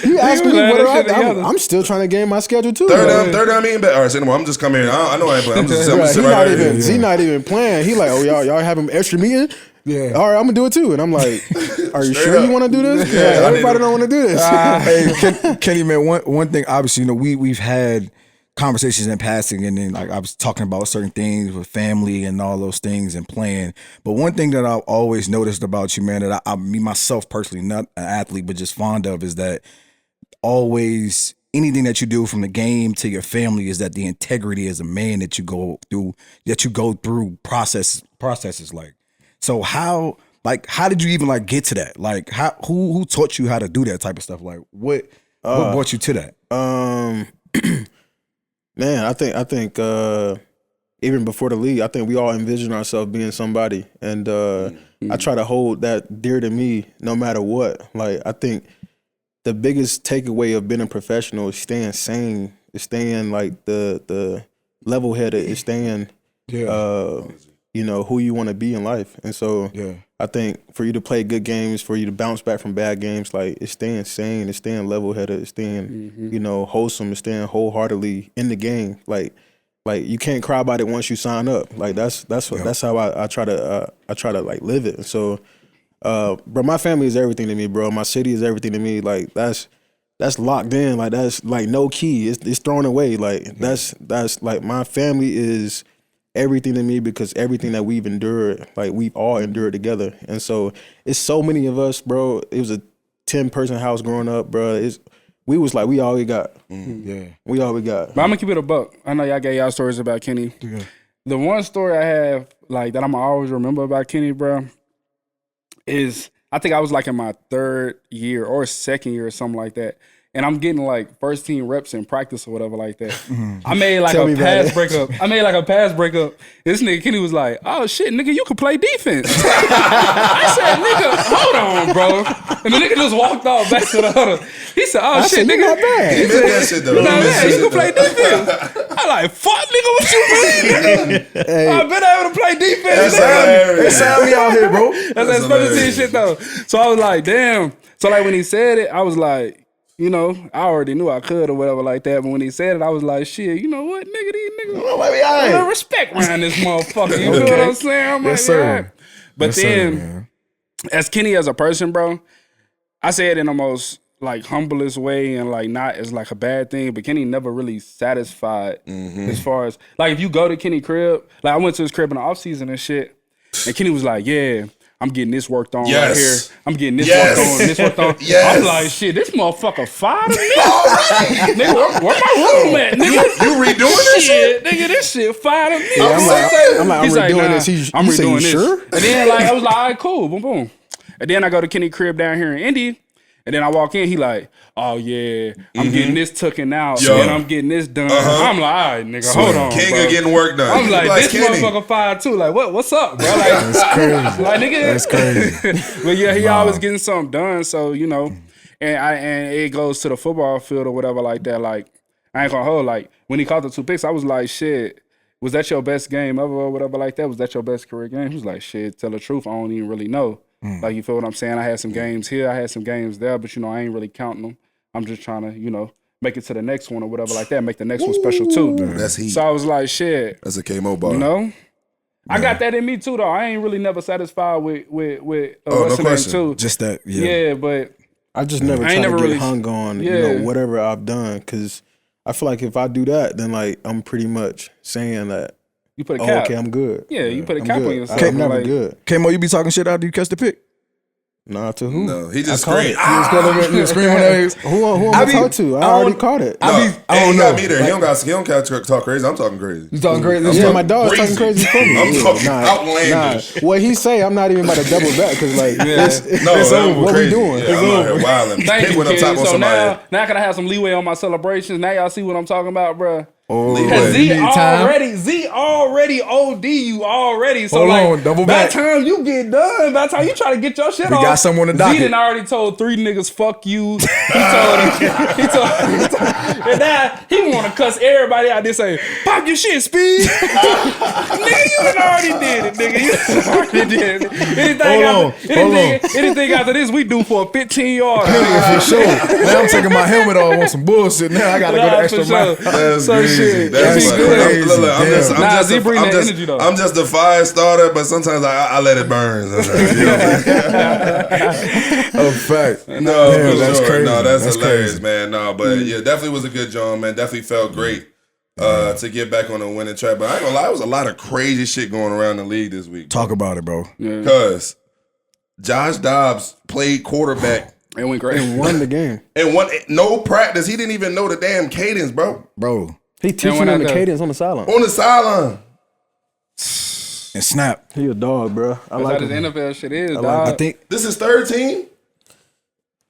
You ask me what I'm still trying to game my schedule too. Third down meeting back. All right, so anyway, I'm just coming here. I know I ain't playing. I'm just He's not even playing. He like, oh y'all have him extra meeting. Yeah. All right, I'm gonna do it too. And I'm like, are you sure you want to do this? Yeah, everybody don't want to do this. Hey, Kenny, man, one thing, obviously, you know, we've had conversations in passing, and then like I was talking about certain things with family and all those things and playing. But one thing that I've always noticed about you, man, that I me myself personally, not an athlete, but just fond of, is that always anything that you do from the game to your family is that the integrity as a man that you go through processes like. So how did you even like get to that? Like who taught you how to do that type of stuff? Like what brought you to that? Man, I think even before the league, I think we all envision ourselves being somebody, and I try to hold that dear to me no matter what. Like I think the biggest takeaway of being a professional is staying sane, is staying like the level headed, is staying you know, who you want to be in life. And so I think for you to play good games, for you to bounce back from bad games, like it's staying sane, it's staying level-headed, it's staying, you know, wholesome, it's staying wholeheartedly in the game. Like you can't cry about it once you sign up. Like that's how I try to like live it. And so, bro, my family is everything to me, bro. My city is everything to me. Like that's locked in. Like that's like no key. It's thrown away. Like that's like my family is everything to me, because everything that we've endured, like we've all endured together. And so it's so many of us, bro. It was a 10-person house growing up, bro. We all we got. We all we got. But I'm gonna keep it a buck. I know y'all got y'all stories about Kenny. Yeah. The one story I have, like, that I'm always remember about Kenny, bro, is I think I was like in my 3rd year or 2nd year or something like that. And I'm getting like first team reps in practice or whatever like that. I made like a pass breakup. This nigga Kenny was like, "Oh shit, nigga, you can play defense." I said, "Nigga, hold on, bro." And the nigga just walked off back to the huddle. He said, "Oh shit, nigga, not bad. He meant that shit though. you can play defense." I like, "Fuck, nigga, what you mean?" I've been able to play defense. They sound me out here, bro. That's that special team shit though. So I was like, damn. So like when he said it, I was like, you know, I already knew I could or whatever like that. But when he said it, I was like, shit, you know what, nigga, these niggas, no respect around this motherfucker. You know what I'm saying? I'm yes, like, sir. yeah. But yes, then, sir, man. as Kenny as a person, bro, I say it in the most like humblest way and like not as like a bad thing. But Kenny never really satisfied as far as like if you go to Kenny crib, like I went to his crib in the offseason and shit, and Kenny was like, yeah, I'm getting this worked on right here. I'm getting this worked on, this worked on. I'm like, shit, this motherfucker fired me. Nigga, where my room at, nigga? You redoing this shit? Nigga, this shit fired me. I'm redoing this. I'm redoing this. Sure? And then like I was like, all right, cool, boom, boom. And then I go to Kenny crib down here in Indy. And then I walk in, he like, oh yeah, I'm getting this taken out, and I'm getting this done. I'm like, all right, nigga, hold on, King bro. of getting work done. I'm like, this motherfucker fired too. Like, what's up, bro? Like, That's crazy. like, nigga, That's crazy. But yeah, he always getting something done. So you know, and it goes to the football field or whatever like that. Like, I ain't gonna hold. Like when he caught the 2 picks, I was like, shit. Was that your best game ever or whatever like that? Was that your best career game? He was like, shit, tell the truth, I don't even really know. Like, you feel what I'm saying? I had some games here, I had some games there, but, you know, I ain't really counting them. I'm just trying to, you know, make it to the next one or whatever like that, make the next one special too. That's heat. So I was like, shit. That's a KMO bar. You know? I got that in me too, though. I ain't really never satisfied with no question. too. Just that, Yeah, but I just never try to get hung on, you know, whatever I've done, because I feel like if I do that, then like I'm pretty much saying that. You put a cap. Okay, I'm good. Yeah, you put a cap on yourself. I'm never like, good. K-Mo, you be talking shit after you catch the pick? Nah, to who? No, he just caught screamed. You was screaming on that. Who am I talking to? I already caught it. I don't know. Me there. He don't got talk crazy. I'm talking crazy. You talking crazy? Yeah, my dog's talking crazy for me. I'm talking outlandish. Nah. What he say, I'm not even about to double back because like, it's over. What we doing? Yeah, I'm out here wilding. Thank you, When I'm kid. top on So somebody. now can I have some leeway on my celebrations? Now y'all see what I'm talking about, bruh. Leeway. Z already OD you already. So Hold like, on, double by back. the time you get done, by the time you try to get your shit We off, got someone to dock Z it. done already told 3 niggas fuck you. He told and now he want to cuss everybody out there saying, pop your shit, Speed. Nigga, you done already did it, nigga. You done already did it. Anything after this, we do for a 15-yard. For sure. Now I'm taking my helmet off on some bullshit. Now I gotta go the extra mile. That's So crazy. shit, That's crazy. Look, I'm I'm just a fire starter, but sometimes I let it burn. You know what I'm saying? Oh, fact. No, Damn, for that's sure. crazy. No, that's hilarious, crazy. man. No, but yeah, definitely was a good job, man. Definitely felt great to get back on the winning track. But I ain't gonna lie, there was a lot of crazy shit going around the league this week. Talk about it, bro. Because Josh Dobbs played quarterback. It went great. And won the game. And no practice. He didn't even know the damn cadence, bro. He teaching them the cadence on the sideline. On the sideline. And snap. He a dog, bro. I like That's how him. this NFL shit is, dog. I think This is third team?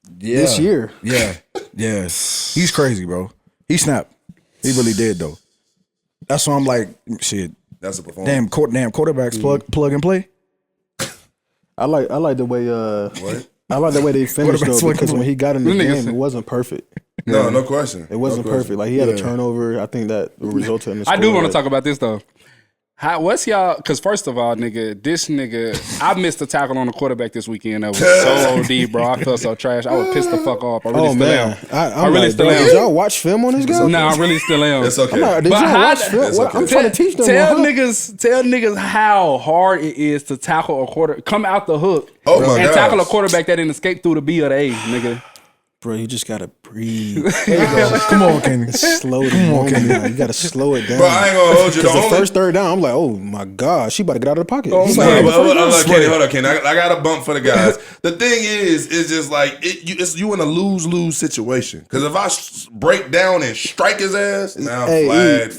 This year. Yeah. Yes. He's crazy, bro. He snapped. He really did, though. That's why I'm like, shit. That's a performance. Damn quarterbacks plug and play. I like the way What? I like the way they finished though, because when he got in the game, it wasn't perfect. No question. It wasn't perfect. Like he had a turnover. I think that resulted in the score. I do want to talk about this though. What's y'all? Because first of all, this nigga, I missed a tackle on the quarterback this weekend. That was so OD, bro. I felt so trash. I would piss the fuck off. I really still am. I really still am. Did y'all watch film on this guy? No, I really still am. It's okay. Did y'all watch film? I'm trying to teach them. Tell niggas how hard it is to tackle a quarter, come out the hook, and tackle a quarterback that didn't escape through the B or the A, nigga. Bro, you just gotta breathe. Come on, Kenny. Slow it down. You gotta slow it down. Bro, I ain't gonna hold you. The first third down, I'm like, oh my God, she about to get out of the pocket. Hold on, Kenny. I got a bump for the guys. The thing is just like you in a lose situation. Because if I break down and strike his ass, now flag,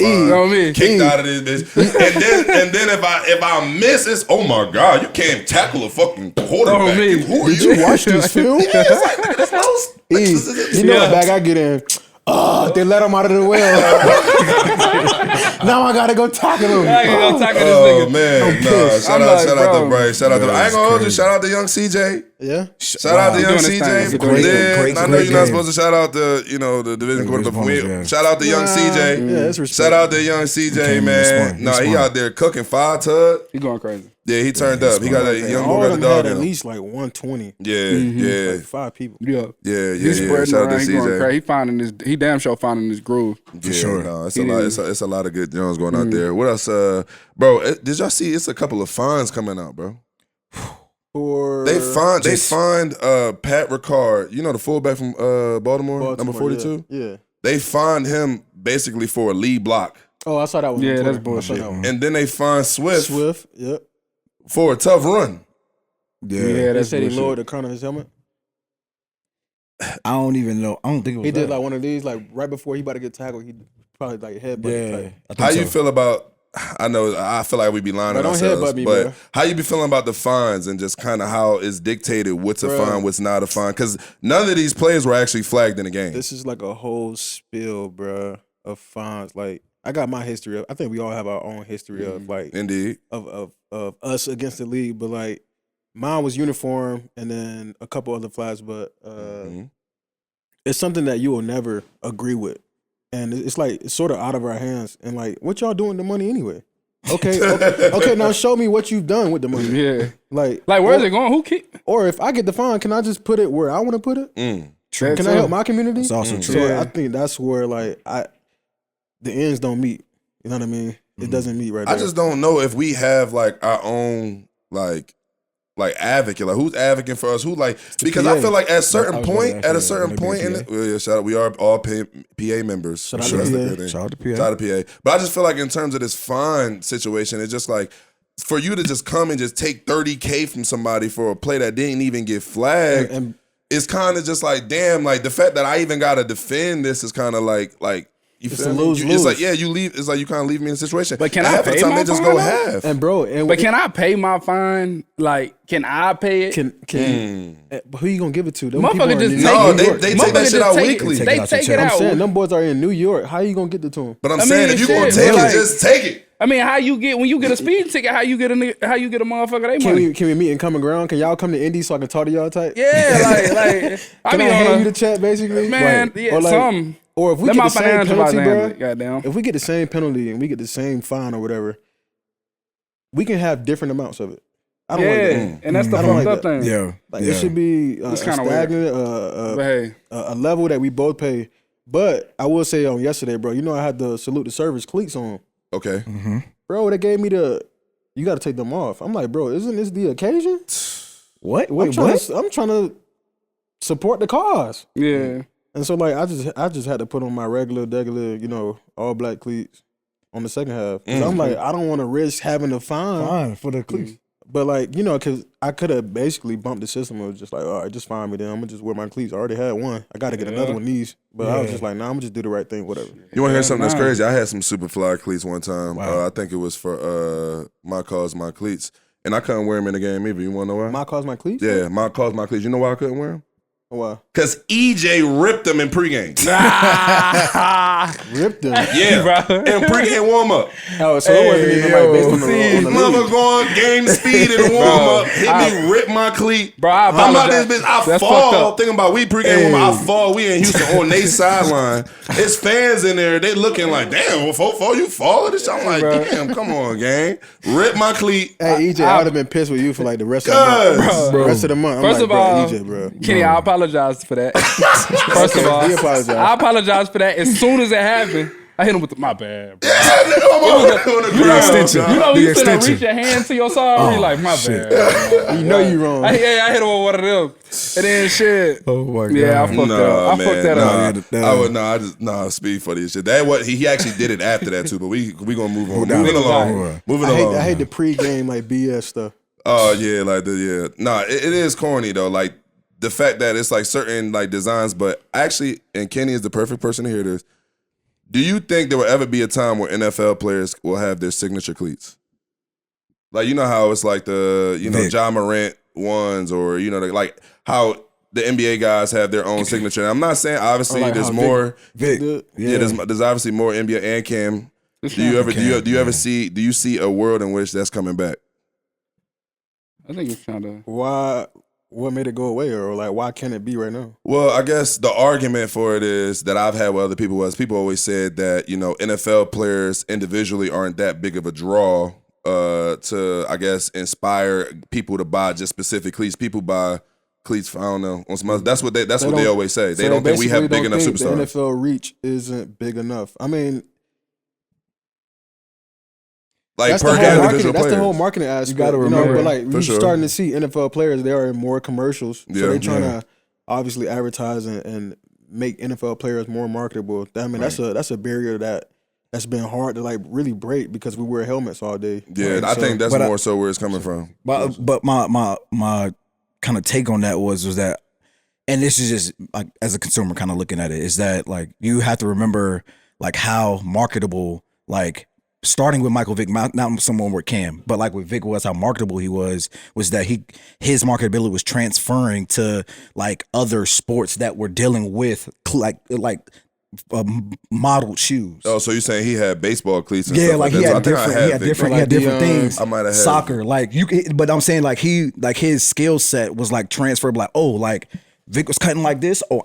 kicked out of this bitch. and then if I miss, it's oh my God, you can't tackle a fucking quarterback. Who are you? Did you watch this film? Yeah, it's like that's you know the bag I get in. They let him out of the well. Now I gotta go tackle him. I gotta go tackle this nigga. Oh man, shout out to Bryce. Shout out to I ain't gonna hold you. Shout out to young CJ. Yeah. Shout out to young CJ. Great I know you're not supposed to shout out the the division quarterback. Shout out to young CJ. Yeah, it's respect. Shout out to young CJ, man. He out there cooking 5 tud. He going crazy. Yeah, he turned up. He got that young boy got the dog in at him. least like 120. Yeah. Like 5 people. Yeah. He's spreading shout out to around. He going crazy. CJ. He damn sure finding his groove. For sure. No, it's a lot. It's a lot of good Jones going out there. What else, bro? Did y'all see? It's a couple of fines coming out, bro. They fined Pat Ricard. You know the fullback from Baltimore, number 42. Yeah. They fined him basically for a lead block. Oh, I saw that one. Yeah, that's bullshit. And then they fined Swift. Yep. For a tough run. Yeah, they said he lowered the crown of his helmet. I don't even know. I don't think it was he did like one of these, like right before he about to get tackled. He probably like headbutt. Yeah. How you feel about? I feel like we be lying on ourselves, but how you be feeling about the fines and just kind of how it's dictated what's a fine, what's not a fine? Because none of these players were actually flagged in the game. This is like a whole spill, bro, of fines. Like I got my history of. I think we all have our own history of like indeed of us against the league, but like mine was uniform and then a couple other flags, but it's something that you will never agree with. And it's like it's sort of out of our hands. And like, what y'all doing with the money anyway? Okay. Now show me what you've done with the money. Yeah, like where's it going? Who keep? Or if I get the fine, can I just put it where I want to put it? True. Can I help my community? It's also true. So I think that's where like the ends don't meet. You know what I mean? It doesn't meet right there. I just don't know if we have like our own like advocate, like who's advocating for us, who like because I feel like at a certain point, shout out, we are all PA members. Shout out to PA. But I just feel like in terms of this fine situation, it's just like for you to just come and just take $30K from somebody for a play that didn't even get flagged, and it's kind of just like damn, like the fact that I even got to defend this is kind of like. You feel me? It's like you leave. It's like you kind of leave me in a situation. But can I pay my fine? Go half. But can I pay my fine? Like, can I pay it? Who you gonna give it to? Them motherfucker just they take that shit out weekly. They take it out. I'm saying them boys are in New York. How you gonna get it to them? But I'm saying if you gonna take it, just take it. I mean, how you get when you get a speeding ticket? How you get a motherfucker they money? Can we meet in common ground? Can y'all come to Indy so I can talk to y'all tight? Yeah, like I hand you the check basically, man. Yeah, or some. Or if we get the same penalty, bro. Goddamn. If we get the same penalty and we get the same fine or whatever, we can have different amounts of it. I don't like that. And that's the fucked up thing. Yeah, it should be stagnant, a level that we both pay. But I will say on yesterday, bro, you know I had the salute the service cleats on. Okay. Bro, they gave me you got to take them off. I'm like, bro, isn't this the occasion? What? I'm trying to support the cause. Yeah. And so like I just had to put on my regular, all black cleats on the second half. Cause I'm like, I don't want to risk having a fine for the cleats. But like, cause I could have basically bumped the system. It was just like, all right, just fine me then. I'm gonna just wear my cleats. I already had one. I got to get another one of these. But I was just like, nah, I'm gonna just do the right thing, whatever. You want to hear something that's crazy? I had some super fly cleats one time. Wow. I think it was for My Cause, My Cleats. And I couldn't wear them in the game either. You want to know why? My Cause, My Cleats? Yeah, My Cause, My Cleats. You know why I couldn't wear them? Why? Because EJ ripped them in pregame. Ripped them? Yeah, bro. In pregame warm-up. Oh, so it wasn't even like based on the mother going game speed in the warm-up. Hit me, rip my cleat. Bro, I'm out this bitch. I fall. Thinking about we pregame warm-up. I fall. We in Houston on their sideline. It's fans in there. They looking like, damn, you fall? I'm like, damn, come on, gang. Rip my cleat. Hey, EJ, I would have been pissed with you for like the rest of the month. Rest of the month. First of all, EJ, bro. Kenny, I apologize for that. First of all, I apologize for that. As soon as it happened, I hit him with my bad, bro. The extension. You know, The you finna extension. reach your hand to your side. You like, my bad. You know you wrong. I hit him with one of them. And then shit. Oh my God. Yeah, I fucked that up. I fucked that up. I would Speed funny as shit. That what he actually did it after that too. But we gonna move on. Moving along. I hate the pregame like BS stuff. Oh yeah, like it is corny though. Like the fact that it's like certain like designs, but actually, and Kenny is the perfect person to hear this. Do you think there will ever be a time where NFL players will have their signature cleats? Like, you know how it's like the, Ja Morant ones, or, like how the NBA guys have their own signature. And I'm not saying, obviously, like there's more. Vic. Yeah, there's obviously more NBA and Cam. Do you see a world in which that's coming back? I think it's kind of. Why? What made it go away, or like why can't it be right now? Well, I guess the argument for it is that I've had with other people was people always said that NFL players individually aren't that big of a draw to, I guess, inspire people to buy just specific cleats. People buy cleats, I don't know, on some other. That's what they always say. They don't think we have big enough superstars. The NFL reach isn't big enough. I mean. Like that's per individual That's players. the whole marketing aspect. You got to remember. But like we're starting to see NFL players, they are in more commercials. So they're trying to obviously advertise and make NFL players more marketable. I mean, that's a barrier that's been hard to like really break because we wear helmets all day. Yeah, right? I think that's more so where it's coming from. But my kind of take on that was that, and this is just like as a consumer kind of looking at it, is that like you have to remember like how marketable, like starting with Michael Vick, not someone with Cam, but like with Vick was how marketable he was that his marketability was transferring to like other sports that were dealing with like modeled shoes. Oh, so you're saying he had baseball cleats and yeah, stuff like that. he had different things. I might have had soccer, but I'm saying like his skill set was like transferred. Like, oh, like Vic was cutting like this. Oh,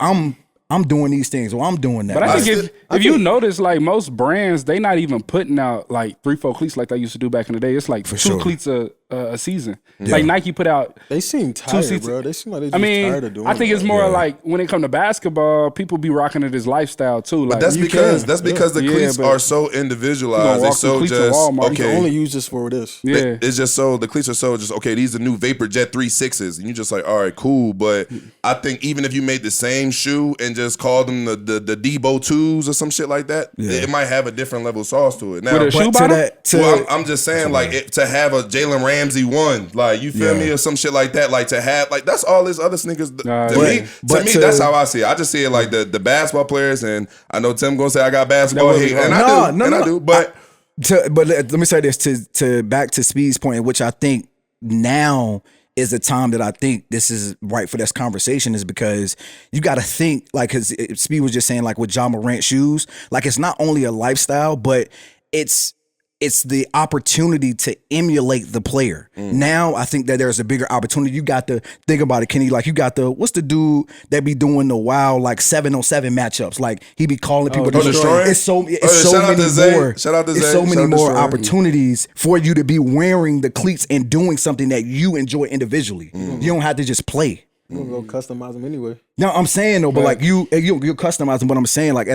I'm doing these things, or I'm doing that. But I think if you notice, like most brands, they not even putting out like 3-4 cleats like they used to do back in the day. It's like two cleats a season. Yeah. Like Nike put out. They seem tired, bro. They seem like they just tired of doing. I think it's more like when it comes to basketball, people be rocking it as lifestyle too. Like, but that's because the cleats are so individualized. They're so just okay. You can only use this for this. Yeah, it's just so the cleats are so just okay. These are new Vapor Jet 3.6s, and you just like, all right, cool. But I think even if you made the same shoe and just called them the Debo 2s or some shit like that, it might have a different level of sauce to it. Now, with a shoe bottom? I'm just saying like to have a Jalen Ramsey 1, like you feel me, or some shit like that, like to have like that's all his other sneakers. To me, that's how I see it. I just see it like the basketball players, and I know Tim gonna say I got basketball hate, and I do, but let me say this to back to Speed's point, which I think now is the time that I think this is right for this conversation, is because you got to think like, because Speed was just saying like with Ja Morant shoes, like it's not only a lifestyle, but it's the opportunity to emulate the player. Now I think that there's a bigger opportunity. You got to think about it, Kenny. Like you got what's the dude that be doing the wild like 7-on-7 matchups? Like he be calling people to destroy. It's so many more. Shout out to Zaire. It's so many more opportunities for you to be wearing the cleats and doing something that you enjoy individually. You don't have to just play. You're gonna go customize them anyway. No, I'm saying though, but like you customize them. But I'm saying like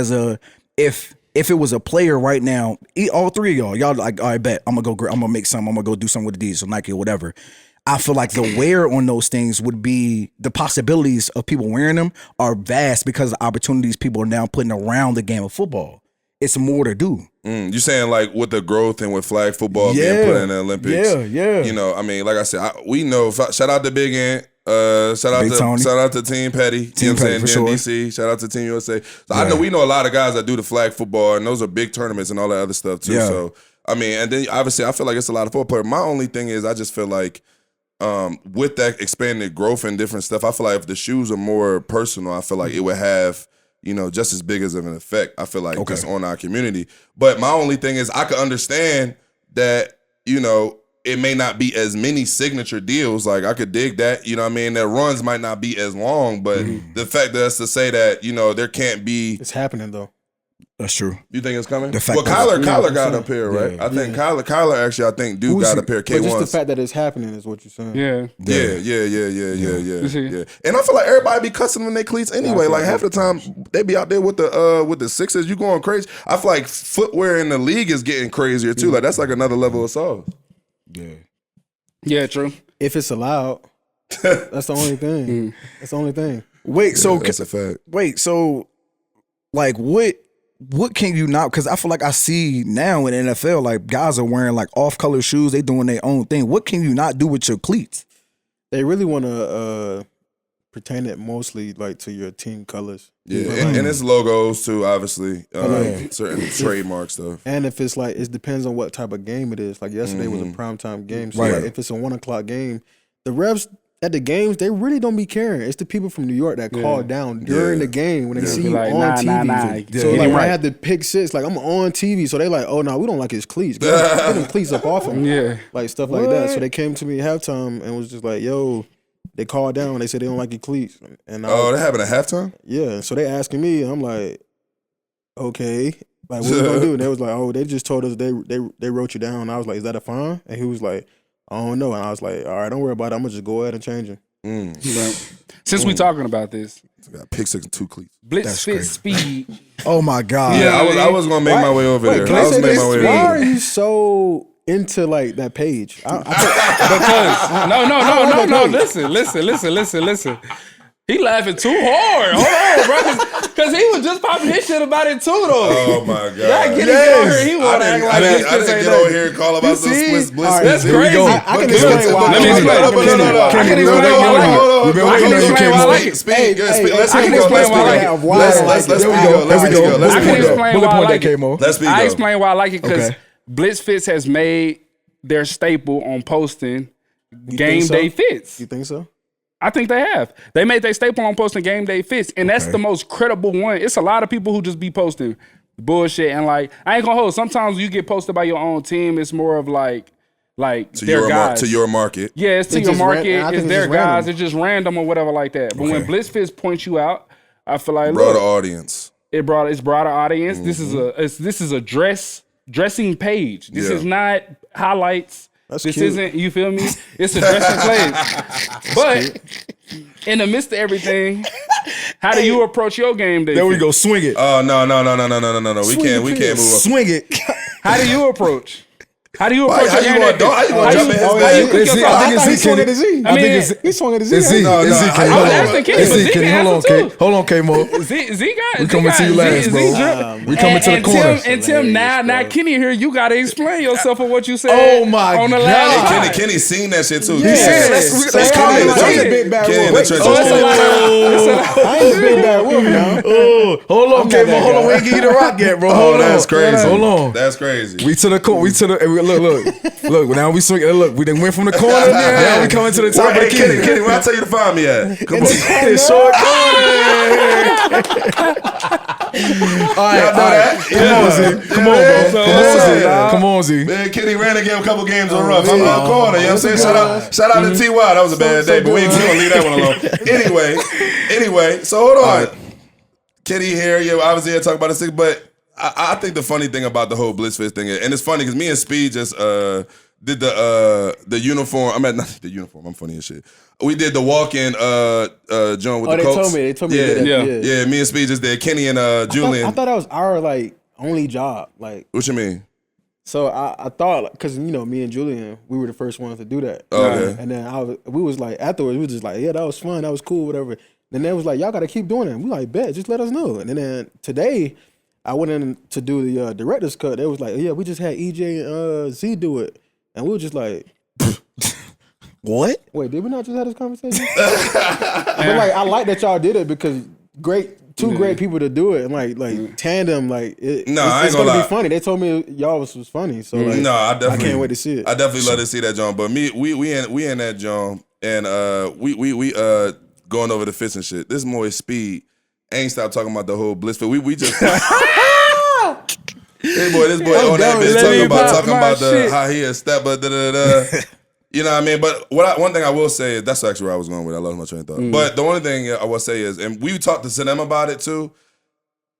if it was a player right now, all three of y'all like, all right, bet I'm gonna make something. I'm gonna go do something with the Adidas or Nike or whatever. I feel like the wear on those things would be, the possibilities of people wearing them are vast because of the opportunities people are now putting around the game of football. It's more to do. You saying like with the growth and with flag football being put in the Olympics? Yeah. You know, I mean, like I said, we know. Shout out to Big Ant. Shout out to Team Petty. You know what I'm saying? DC. Shout out to Team USA. So I know we know a lot of guys that do the flag football, and those are big tournaments and all that other stuff too. Yeah. So I mean, and then obviously I feel like it's a lot of football players. My only thing is I just feel like with that expanded growth and different stuff, I feel like if the shoes are more personal, I feel like it would have, just as big as of an effect, I feel like just on our community. But my only thing is I could understand that, it may not be as many signature deals. Like I could dig that, their runs might not be as long, but the fact that's to say that, there can't be. It's happening though. That's true. You think it's coming? Well, Kyler got up here, right? I think Kyler actually, got up here. But just the fact that it's happening is what you're saying. Yeah. And I feel like everybody be cussing when they cleats anyway. Like half the time they be out there with the sixes. You going crazy? I feel like footwear in the league is getting crazier too. Like that's like another level of sauce. Yeah, true. If it's allowed, that's the only thing. That's the only thing. Wait, so that's a fact. Wait, so like what can you not? Because I feel like I see now in the NFL, like guys are wearing like off-color shoes. They doing their own thing. What can you not do with your cleats? They really want to pertain it mostly like to your team colors. Yeah, and it's logos too, obviously. Certain trademark stuff. And if it's like, it depends on what type of game it is. Like yesterday was a primetime game. So like if it's a 1 o'clock game, the refs at the games, they really don't be caring. It's the people from New York that call down during the game when they see you like, on TV. So like when I had the pick six, like I'm on TV, so they like, oh no, we don't like his cleats. Get them cleats up off him. Yeah. Like stuff like that. So they came to me at halftime and was just like, yo, they called down. They said they don't like your cleats. And that happened at halftime? Yeah. So they asking me, and I'm like, okay. Like, what we gonna do? And they was like, oh, they just told us they wrote you down. And I was like, is that a fine? And he was like, I don't know. And I was like, all right, don't worry about it. I'm going to just go ahead and change it. Since we talking about this. I got pick 6 and 2 cleats. Blitz Fits speed. Oh, my God. Yeah, I was going to make my way over there. Can I was making my way over there. Why are you so into, like, that page? Because, no. Listen. He laughing too hard. Hold on, bro. Because he was just popping his shit about it too, though. Oh, my God. That getting on here, he want to act like this. I didn't get over here and call about some Blitz. That's crazy. I can explain why. Let me explain why I like it. I can explain why I like it. I explain why I like it because Blitz Fits has made their staple on posting game day fits. You think so? I think they have. They made their staple on posting game day fits, and that's the most credible one. It's a lot of people who just be posting bullshit, and like I ain't gonna hold. Sometimes you get posted by your own team. It's more of like to their guys. To your market. Yeah, it's to your market. It's their guys. It's just random or whatever like that. But when Blitz Fits points you out, I feel like broader audience. It's broader audience. This is a dressing page. This is not highlights. This isn't, you feel me? It's a dressing place. But in the midst of everything, how do you approach your game day? There we go, swing it. Oh no. We can't move up. Swing it. How do you approach? How do you approach your game day? How you gonna jump in his bag? I think it's Z, Kenny. I mean, he swung at Z. It's Z. I was asking Kenny, but Z can answer too. Hold on, K-Mo. Z got. We coming to you last, bro. We coming to the corner. And Tim, now Kenny here, you gotta explain yourself for what you said. Oh my on the God. last. Kenny seen that shit too. Let's Kenny in the Kenny trenches. big bad Kenny in the trenches. I ain't a big bad wolf now. Hold on, K-Mo. Hold on. We ain't give you the rock yet, bro. Oh, that's crazy. Hold on. That's crazy. We to the corner. Look, now we swing. Look, we done went from the corner. Now we coming to the top of the key. Kenny, where I tell you to find me at? Come on. Short corner. All right. Come on, Z. Man, Kenny ran again a couple games on rough. I'm on the corner. You know what I'm saying? Shout out to T.Y. That was a bad day, but we gonna leave that one alone. Anyway, so hold on. Kenny here, obviously talking about this thing, but I think the funny thing about the whole Blitz Fits thing, and it's funny because me and Speed just did the uniform. Not the uniform. I'm funny as shit. We did the walk-in joint with the Colts. They told me. Yeah. Me and Speed just did. Kenny and Julian. I thought that was our only job. What you mean? So I thought, because me and Julian, we were the first ones to do that. Okay. And then we was like, afterwards, we was just like, yeah, that was fun, that was cool, whatever. Then they was like, y'all got to keep doing it. We like, bet, just let us know. And then today, I went in to do the director's cut. They was like, yeah, we just had EJ and Z do it. And we were just like, what? Wait, did we not just have this conversation? But I like that y'all did it because two great people to do it and like tandem, I ain't it's gonna gonna lie. be funny. They told me y'all was funny, so I can't wait to see it. I definitely love to see that, John. But we in that, John, and we going over the fits and shit. This more Speed ain't stop talking about the whole Blitz Fit. We just this boy on that bitch talking about how he a step, but you know what I mean? But one thing I will say is that's actually where I was going with. I lost my train of thought. But the only thing I will say is, and we talked to them about it too.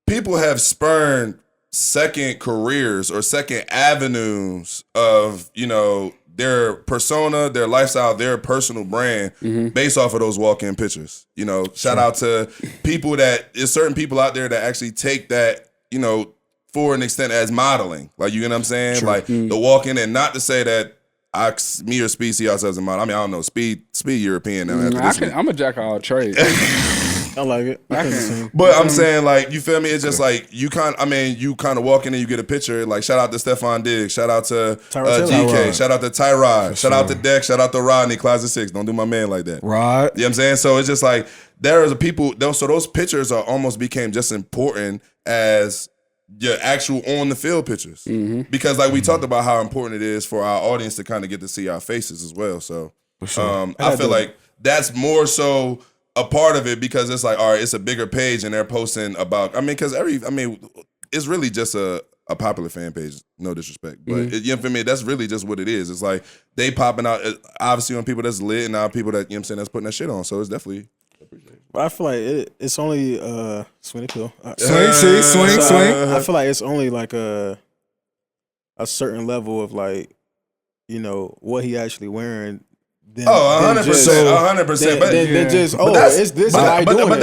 People have spurned second careers or second avenues of, their persona, their lifestyle, their personal brand based off of those walk-in pictures. Shout out to people there's certain people out there that actually take that, for an extent as modeling. Like, you know what I'm saying? Sure. Like the walk-in, and not to say that me or Speed see ourselves as a model. I mean, I don't know. Speed European now. I'm a jack of all trades. I like it. But I'm saying, like, you feel me? It's just like you kind of walk in and you get a picture. Like, shout out to Stephon Diggs, shout out to GK, shout out to Tyrod, shout out to Dex, shout out to Rodney, Closet 6. Don't do my man like that. Right. You know what I'm saying? So it's just like those pictures are almost became just important as your actual on the field pictures. Because like we talked about how important it is for our audience to kind of get to see our faces as well. So I feel like that's more so a part of it, because it's like, all right, it's a bigger page and they're posting about, because it's really just a popular fan page, no disrespect, but you know what I mean? That's really just what it is. It's like they popping out, obviously, on people that's lit and now people that, you know what I'm saying, that's putting that shit on. So it's definitely appreciated. But I feel like it's only swing the pill. Swing. I feel like it's only like a certain level of like, what he actually wearing. 100%. 100%. But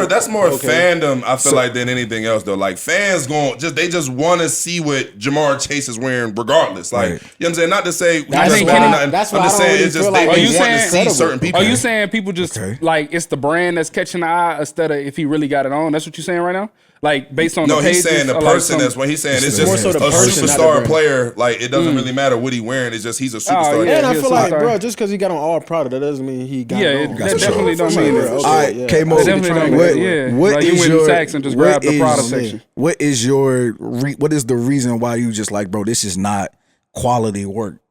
that's more fandom, I feel like, than anything else though. Like fans they just want to see what Jamar Chase is wearing regardless. Like, you know what I'm saying? Not to say that's why I'm just saying it's just they want to see certain people. Are you saying people just like it's the brand that's catching the eye instead of if he really got it on? That's what you're saying right now? Like based on the pages? No, he's saying the person. That's what he's saying. It's just a superstar player. Like it doesn't really matter what he wearing. It's just he's a superstar. And I feel like, bro, just because he got on all product, that doesn't mean he got it on. That definitely don't mean it. All right, K-Mo, what is your tax and just grab the product section? What is the reason why you just like, bro, this is not quality work?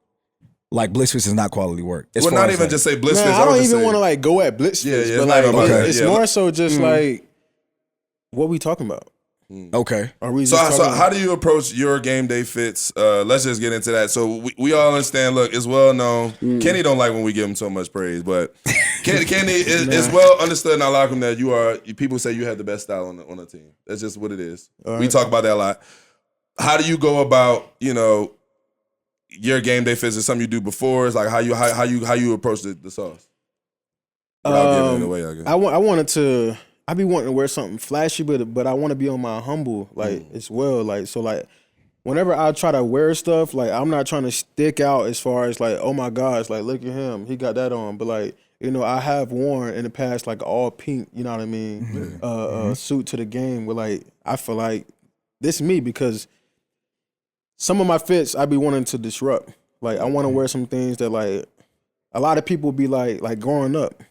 Like Blitz Fits is not quality work. Well, not even just say Blitz Fits. I don't even want to like go at Blitz Fits, but like it's more so just like what we talking about. Okay. So how do you approach your game day fits? Let's just get into that. So we all understand, look, it's well known. Kenny don't like when we give him so much praise, but Kenny is well understood in our locker room that people say you have the best style on the team. That's just what it is. Right. We talk about that a lot. How do you go about, your game day fits? Is something you do before? It's like how you approach the sauce? Without giving it away, I guess. I be wanting to wear something flashy, but I want to be on my humble, like, as well. Like, so, like, whenever I try to wear stuff, like, I'm not trying to stick out as far as, like, oh, my gosh, like, look at him. He got that on. But, like, I have worn in the past, like, all pink, you know what I mean, suit to the game where, like, I feel like this is me because some of my fits I be wanting to disrupt. Like, I want to wear some things that, like, a lot of people be like growing up,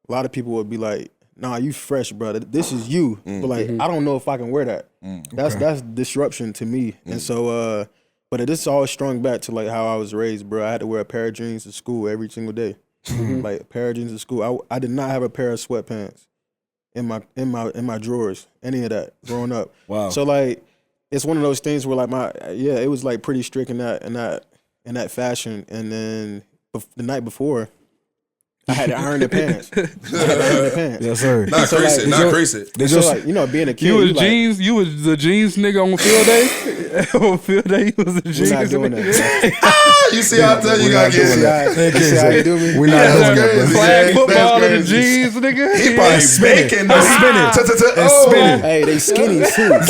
a lot of people would be like, nah, you fresh, brother. This is you. But like, I don't know if I can wear that. That's disruption to me. And so, but this all strung back to like how I was raised, bro. I had to wear a pair of jeans to school every single day. Like a pair of jeans to school. I did not have a pair of sweatpants in my drawers, any of that growing up. Wow. So like, it's one of those things where like it was like pretty strict in that fashion. And then the night before, I had to iron the pants. Yes, sir. Not crease it. So like, being a kid. You was the jeans nigga on field day? On field day, you was the jeans nigga. We're not doing that. You see how I tell you gotta get it. See how you do me? We're not doing that. Flag football in the jeans, nigga. He probably spanking. Spinning. Hey, they skinny too.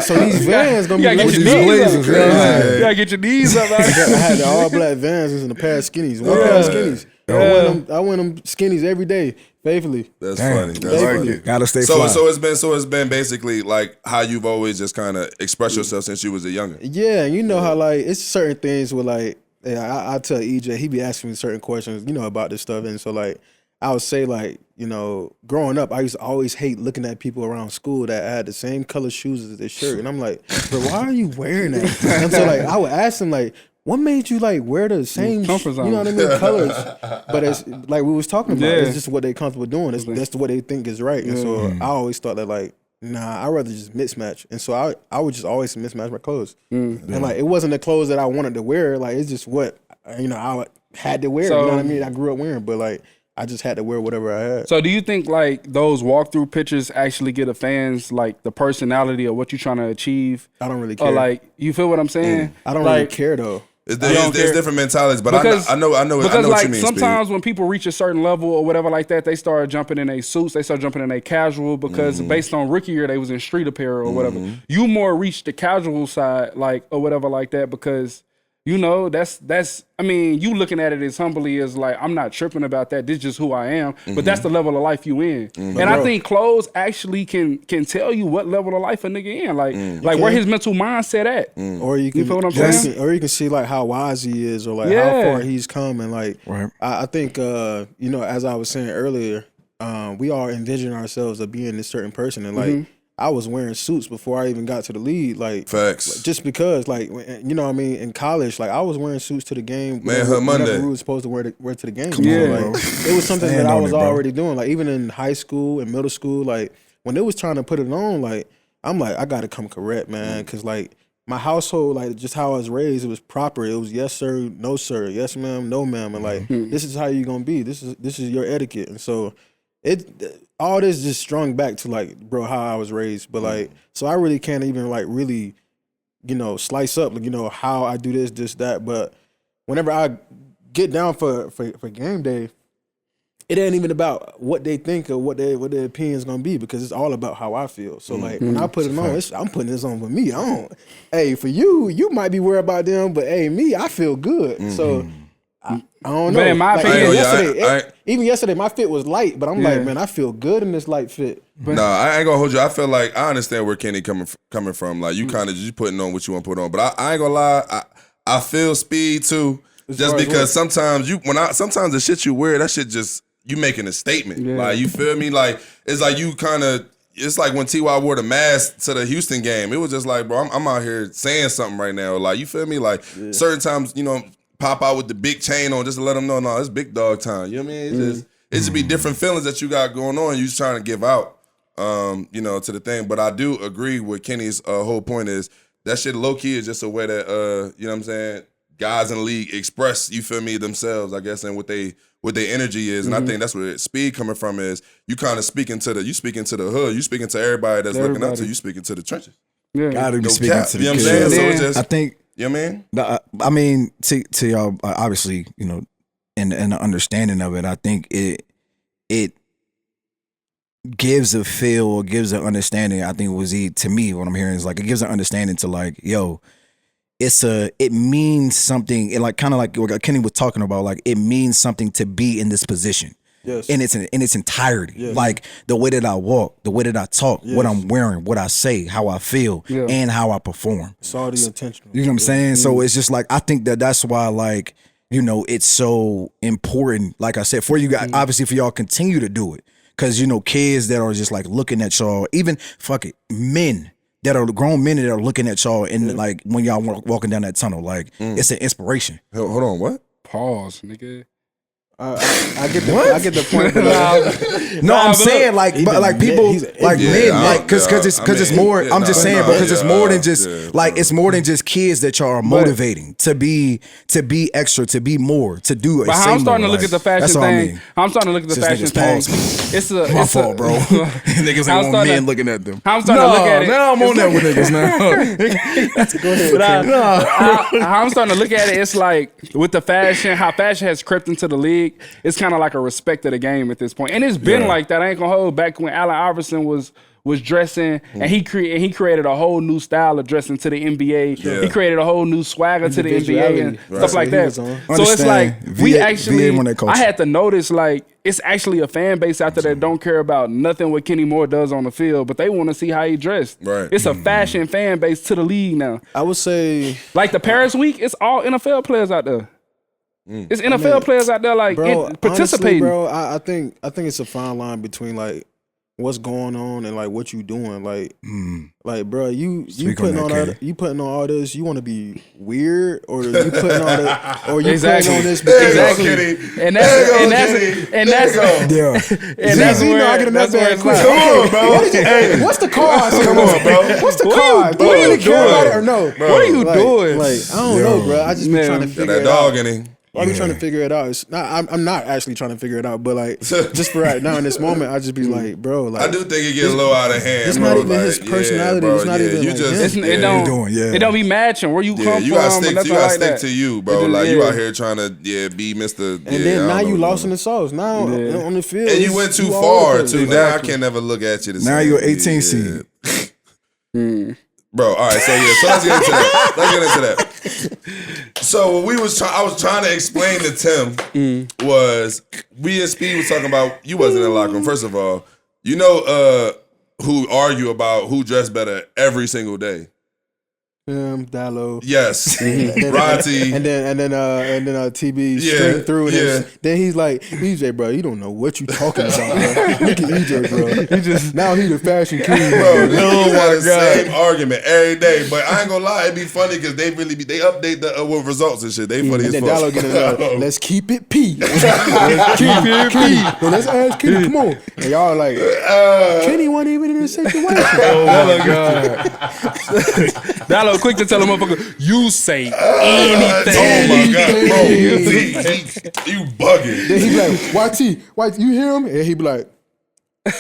So these Vans gonna be these blazers. You gotta get your knees up. I had the all black Vans and a pair of skinnies. One pair of skinnies. I wear them skinnies every day, faithfully. That's funny. That's funny. Gotta stay fly. So it's been basically like how you've always just kind of expressed yourself since you was a younger. Yeah, you know how like it's certain things where like I tell EJ, he be asking me certain questions, about this stuff, and so like I would say like growing up, I used to always hate looking at people around school that had the same color shoes as their shirt, and I'm like, bro, why are you wearing that? And so like I would ask him like, what made you like wear the same, comfort zone. You know what I mean, colors? But it's like we was talking about, it's just what they comfortable doing. That's what they think is right. And so I always thought that like, nah, I'd rather just mismatch. And so I would just always mismatch my clothes. And like it wasn't the clothes that I wanted to wear. Like it's just what I had to wear. You know what I mean? I grew up wearing, but like I just had to wear whatever I had. So do you think like those walkthrough pictures actually get the fans like the personality of what you're trying to achieve? I don't really care. Or like, you feel what I'm saying? I don't really care though. There's different mentalities, but I know what you mean. Sometimes when people reach a certain level or whatever like that, they start jumping in their suits, they start jumping in their casual because based on rookie year they was in street apparel or whatever. You more reach the casual side like or whatever like that because you know that's I mean you looking at it as humbly as like I'm not tripping about that. This is just who I am. But that's the level of life you in. And I think clothes actually can tell you what level of life a nigga in. Like where his mental mindset at. Or you feel what I'm saying? Or you can see like how wise he is or like how far he's come. And like I think you know, as I was saying earlier, we all envision ourselves of being this certain person and like I was wearing suits before I even got to the league, like facts. Just because, like, you know what I mean, in college, like I was wearing suits to the game. Manhood Monday. We were supposed to wear to the game. So, like, it was something that I was already doing. Like even in high school and middle school, like when they was trying to put it on, like I'm like I got to come correct, man, because like my household, like just how I was raised, it was proper. It was yes sir, no sir, yes ma'am, no ma'am, and like this is how you gonna be. This is your etiquette, and so. All this just strung back to like, bro, how I was raised. But like, so I really can't even like really, you know, slice up, like, you know, how I do this, that. But whenever I get down for game day, it ain't even about what they think or what their opinion is gonna be because it's all about how I feel. So like when I put it on, I'm putting this on for me. I don't. Hey, for you might be worried about them, but hey, me, I feel good. So. I don't know. But in my opinion, even yesterday, my fit was light, but I'm like, man, I feel good in this light fit. No, I ain't gonna hold you. I feel like I understand where Kenny coming from. Like you kind of just putting on what you want to put on, but I ain't gonna lie. I feel speed too, just because sometimes sometimes the shit you wear, that shit just you making a statement. Yeah. Like you feel me? Like it's like you kind of. It's like when T.Y. wore the mask to the Houston game. It was just like, bro, I'm out here saying something right now. Like you feel me? Like certain times, you know. Pop out with the big chain on just to let them know, no, it's big dog time. You know what I mean? It just be different feelings that you got going on. You just trying to give out, you know, to the thing. But I do agree with Kenny's whole point is that shit low key is just a way that you know what I'm saying, guys in the league express, you feel me, themselves, I guess, and what their energy is. And I think that's where speed coming from is you kind of speaking to the hood, you speaking to everybody that's looking up to you, speaking to the trenches. Yeah, gotta be speaking to the you know what I'm saying? So it's just, I think. You know what I mean? I mean, to y'all, obviously, you know, and the understanding of it, I think it gives a feel or gives an understanding. I think to me, what I'm hearing is like it gives an understanding to like, yo, it means something. It like kind of like what Kenny was talking about. Like it means something to be in this position. Yes. In its entirety. Yes. Like the way that I walk, the way that I talk, what I'm wearing, what I say, how I feel, and how I perform. It's all the intentional. You know what I'm saying? So it's just like I think that's why like, you know, it's so important, like I said, for you guys, obviously for y'all continue to do it. Cause you know, kids that are just like looking at y'all, even men that are grown men that are looking at y'all and like when y'all walking down that tunnel, like it's an inspiration. Hold on, what? Pause, nigga. I get the point. No, I'm saying like, but like people, like men, like because it's more. I'm just saying because it's more than just like it's more than just kids that y'all are motivating to be extra, to be more, to do. But how I'm starting to look at the fashion thing. I'm starting to look at the fashion thing. It's my fault, bro. Niggas ain't want men looking at them. I'm starting to look at it. Now I'm on that with niggas now. Go ahead. How I'm starting to look at it, it's like with the fashion, how fashion has crept into the league. It's kind of like a respect of the game at this point. And it's been like that. I ain't gonna hold back when Allen Iverson was dressing and he created a whole new style of dressing to the NBA. Yeah. He created a whole new swagger to the NBA and stuff like that. So it's like I had to notice like it's actually a fan base out there that don't care about nothing what Kenny Moore does on the field, but they want to see how he dressed. Right. It's a fashion fan base to the league now. I would say like the Paris week, it's all NFL players out there. It's NFL players out there like participating. Honestly, bro, I think it's a fine line between like what's going on and like what you doing. Like bro, you putting on all this. You want to be weird, or you putting on that, or you putting on this exactly. And that's I get enough bad quick. Come on, bro. What's the cause? Come on, bro. What's the cause? What are you care about it or no? What are you doing? Like I don't know, bro. I just been trying to figure that it dog out. in him. Why are we trying to figure it out? It's not, I'm not actually trying to figure it out, but like just for right now in this moment, I just be like, bro, like I do think it gets a little out of hand. It's bro. not even like, his personality. It's not even you like just him. It don't be matching where you come you from. gotta stick to you, bro. Like you out here trying to be Mr. And then now you lost in the sauce. Now on the field, and you went too far too. Now I can't never look at you the same. Now you're 18 seed. Bro, all right, so let's get into that. So what I was trying to explain to Tim was we and Speed was talking about you wasn't in the locker room. First of all, you know who argue about who dressed better every single day. Dallo. Yes. Roddy. And then TB straight through it. Then he's like, EJ, bro, you don't know what you talking about, bro. Look at EJ, bro. Now he the fashion king, bro. Oh my God. Same argument every day. But I ain't gonna lie, it'd be funny because they update the with results and shit. They funny as fuck. And then Dallo getting let's keep it P. Let's keep it P. Let's ask Kenny, come on. And y'all like, Kenny wasn't even in the situation. Oh my God. Dallo quick to tell a motherfucker, you say anything. Oh my God, bro. You bugging. Then he be like, YT, you hear him? And he be like,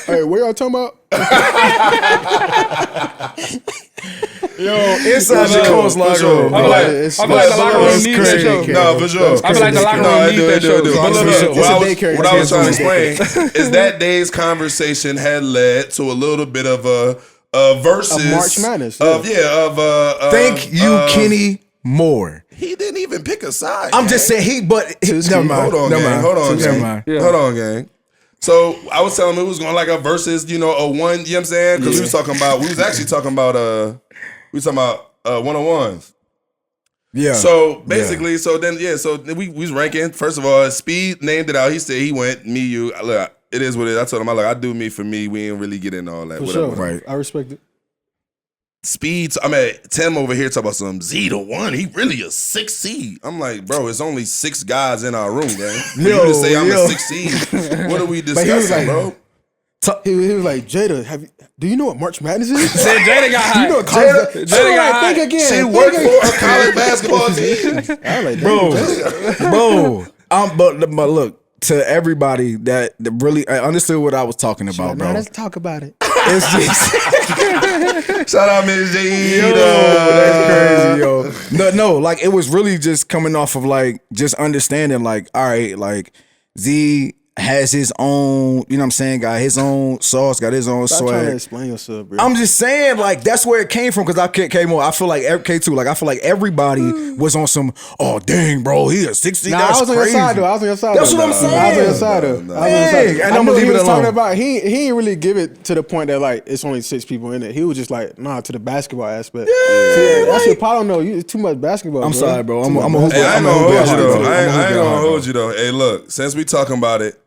hey, what y'all talking about? Yo, inside the Colts locker room. I feel like the locker room needs that show. No, for sure. I feel like the locker room needs that show. But what I was trying to explain is that day's conversation had led to a little bit of a versus March Madness. Thank you, Kenny Moore. He didn't even pick a side. I'm just saying never mind. Hold on, gang. So I was telling him it was going like a versus, a one, you know what I'm saying? Because we was actually talking about one-on-ones. Yeah. So basically, so we was ranking. First of all, Speed named it out. He said he went, me, you. Look, it is what it is. I told him, I do me for me. We ain't really get into all that. For whatever. Sure. Right. I respect it. Speed, Tim over here talking about some Z to 1. He really a 6 seed. I'm like, bro, it's only 6 guys in our room, gang. For you to say I'm a 6 seed, what are we discussing, bro? He was like, Jada, do you know what March Madness is? Said Jada got high. You know Jada got high. Think again. She worked for a college basketball team. I like, bro. But look, to everybody that really understood what I was talking about, bro. Now let's talk about it. It's just shout out Miss J. Yo, that's crazy, yo. No, like it was really just coming off of like just understanding, like, all right, like Z has his own, you know what I'm saying, got his own sauce, got his own swag. Trying to explain yourself, bro. I'm just saying, like, that's where it came from, because I came on. I feel like K2, like, I feel like everybody was on some, oh, dang, bro, he a 60. Nah, I was on your side, though. That's what I'm saying. I was on your side, though. And I'm gonna leave it alone. He didn't really give it to the point that, like, it's only 6 people in it. He was just like, nah, to the basketball aspect. Yeah, that's your problem, though. It's too much basketball, I'm sorry, bro. I'm a hoop. I ain't gonna hold you, though. Hey, look, since we talking about it,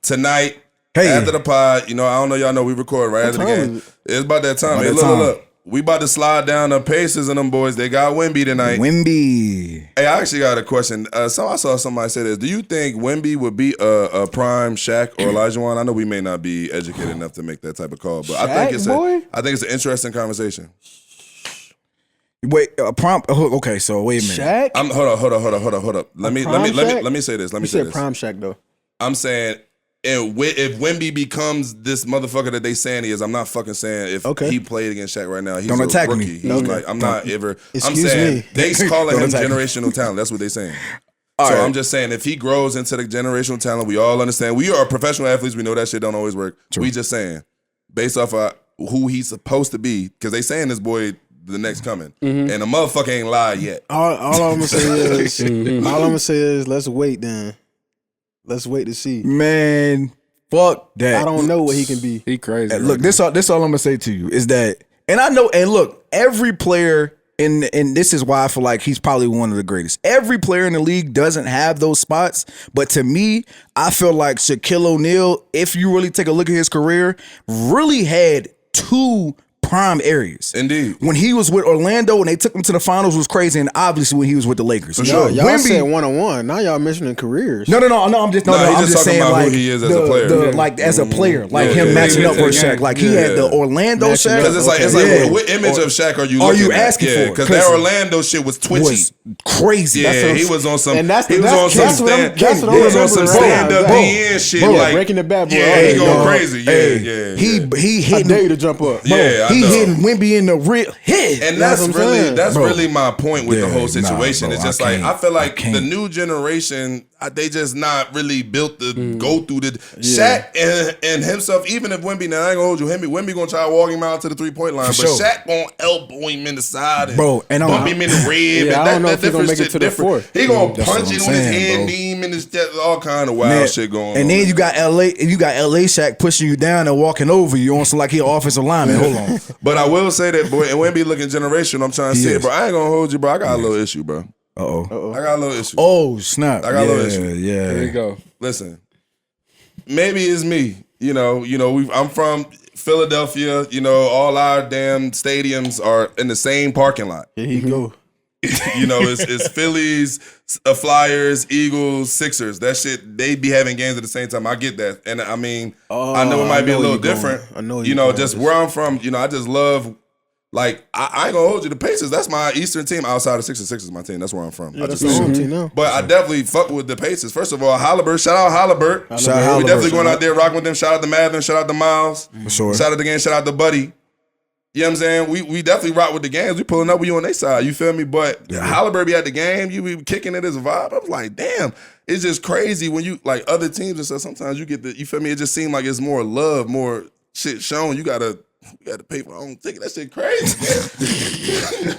tonight, after the pod, I don't know, y'all know we record right after the game. It's about that time. Hey, look. We about to slide down the Pacers and them boys. They got Wemby tonight. Wemby. Hey, I actually got a question. So I saw somebody say this. Do you think Wemby would be a prime Shaq or Olajuwon? I know we may not be educated enough to make that type of call, but I think it's an interesting conversation. Wait, prime. Okay, so wait a minute. Shaq? Hold up. Let me say this. You said prime Shaq though. I'm saying, if Wemby becomes this motherfucker that they saying he is, I'm not fucking saying if he played against Shaq right now. He's don't a attack rookie. me. He's like, I'm not ever. I'm saying they calling him generational talent. That's what they saying. I'm just saying, if he grows into the generational talent, we all understand. We are professional athletes. We know that shit don't always work. True. We just saying, based off of who he's supposed to be, because they saying this boy the next coming, and the motherfucker ain't lied yet. All I'm gonna say is, let's wait then. Let's wait to see. Man, fuck that. I don't know what he can be. He crazy. Look, this all I'm gonna say to you is that, and I know, and look, every player, and this is why I feel like he's probably one of the greatest. Every player in the league doesn't have those spots, but to me, I feel like Shaquille O'Neal, if you really take a look at his career, really had 2 prime areas. Indeed. When he was with Orlando and they took him to the finals was crazy, and obviously when he was with the Lakers. For sure. Y'all said one-on-one. Now y'all mentioning careers. No. I'm just just saying talking about like who he is as a player. Like as a player, like him matching up with Shaq. Like he had the Orlando Shaq. Because it's like what image of Shaq are you asking for? Because that Orlando shit was twitchy. Was crazy. Yeah, he was on some. And he was on some stand up DN shit. Bro, like breaking the bad boy. Yeah, he going crazy. Yeah. He hitting. I dare you to jump up. Yeah, he hitting Wemby in the real head. And that's really my point with the whole situation. It's just like I feel like the new generation, they just not really built to go through the Shaq and himself. Even if Wemby, now I ain't gonna hold you, Wemby gonna try to walk him out to the 3-point line, but Shaq gonna elbow him in the side and bump him in the rib. Yeah, and I don't know if he's gonna make it to the fourth. He gonna punch it on his hand, knee him in his chest, all kind of wild shit going on. And then you got LA Shaq pushing you down and walking over you on some like he an offensive lineman. Hold on. But I will say that, boy, and Wemby looking generation, I'm trying to say it, bro. I ain't gonna hold you, bro. I got a little issue, bro. I got a little issue. Oh, snap. I got a little issue. Yeah. There you go. Listen, maybe it's me. I'm from Philadelphia. All our damn stadiums are in the same parking lot. Here you go. It's Phillies, Flyers, Eagles, Sixers. That shit, they be having games at the same time. I get that. And I mean, I know it might be a little different. I know just where I'm from, I just love, like, I ain't gonna hold you. The Pacers, that's my Eastern team outside of Sixers. Sixers is my team. That's where I'm from. Yeah, that's the home team now. But I definitely fuck with the Pacers. First of all, Halliburton. Shout out Halliburton. We definitely going out there rocking with them. Shout out to Madden. Shout out to Miles. For sure. Shout out to Shout out to Buddy. You know what I'm saying? We definitely rock with the games. We pulling up with you on their side. You feel me? But Halliburton be at the game. You be kicking it as a vibe. I was like, damn. It's just crazy when you, like, other teams and stuff, sometimes you get you feel me? It just seems like it's more love, more shit shown. You gotta pay for your own ticket. That shit crazy.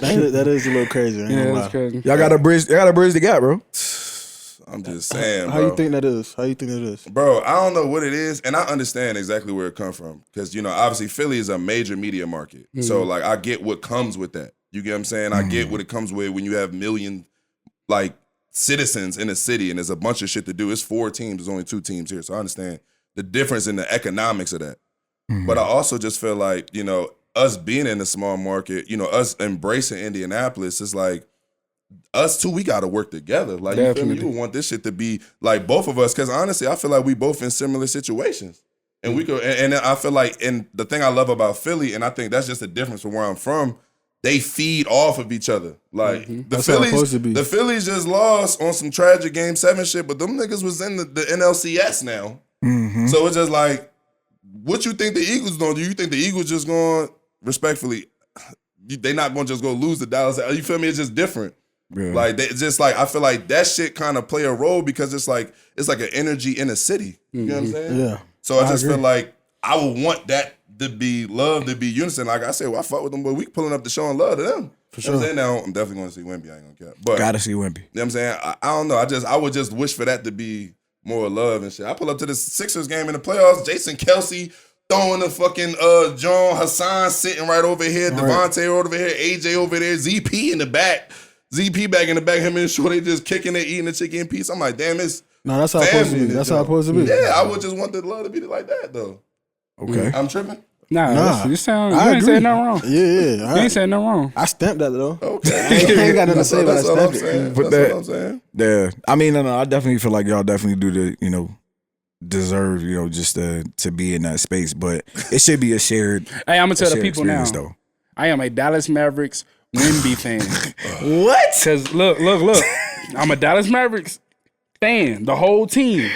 that is a little crazy. Yeah, that's crazy. Y'all gotta bridge the gap, bro. I'm just saying, How you think that is? Bro, I don't know what it is, and I understand exactly where it comes from. Because, obviously Philly is a major media market. Mm-hmm. So, like, I get what comes with that. You get what I'm saying? I get what it comes with when you have million, like, citizens in a city and there's a bunch of shit to do. It's 4 teams. There's only 2 teams here. So I understand the difference in the economics of that. Mm-hmm. But I also just feel like, us being in a small market, us embracing Indianapolis, it's like, us two, we got to work together. Like, you feel me? You would want this shit to be like both of us, because honestly, I feel like we both in similar situations, and we could. And I feel like, and the thing I love about Philly, and I think that's just the difference from where I'm from. They feed off of each other. Like the Phillies just lost on some tragic Game 7 shit, but them niggas was in the NLCS now. Mm-hmm. So it's just like, what you think the Eagles gonna do? You think the Eagles just going, respectfully, they not gonna just go lose to Dallas? You feel me? It's just different. Yeah. Like they just like, I feel like that shit kind of play a role because it's like an energy in a city. You know what I'm saying? Yeah. So I just feel like I would want that to be love, to be unison. Like I said, I fuck with them, but we pulling up the show and love to them. For sure. You know what I'm saying? Now I'm definitely going to see Wemby. I ain't gonna care. But gotta see Wemby. You know what I'm saying? I don't know. I would just wish for that to be more love and shit. I pull up to the Sixers game in the playoffs. Jason Kelsey throwing the fucking John Hassan sitting right over here, Devontae over here, AJ over there, ZP in the back. ZP back in the back, him and Short, they just kicking it, eating the chicken piece. I'm like, damn, it's that's how it's supposed to be. That's how it's supposed to be. Yeah, I would just want the love to be like that, though. Okay. I'm tripping? Nah. You ain't saying nothing wrong. Yeah. You ain't saying nothing wrong. I stamped that, though. Okay. I ain't got nothing to say, but I stamped it. That's what I'm saying. Yeah. I mean, no, I definitely feel like y'all definitely do the, deserve, just to be in that space, but it should be a shared. Hey, I'm gonna tell the people now. Though. I am a Dallas Mavericks Wemby fan. What? Because look, I'm a Dallas Mavericks fan, the whole team.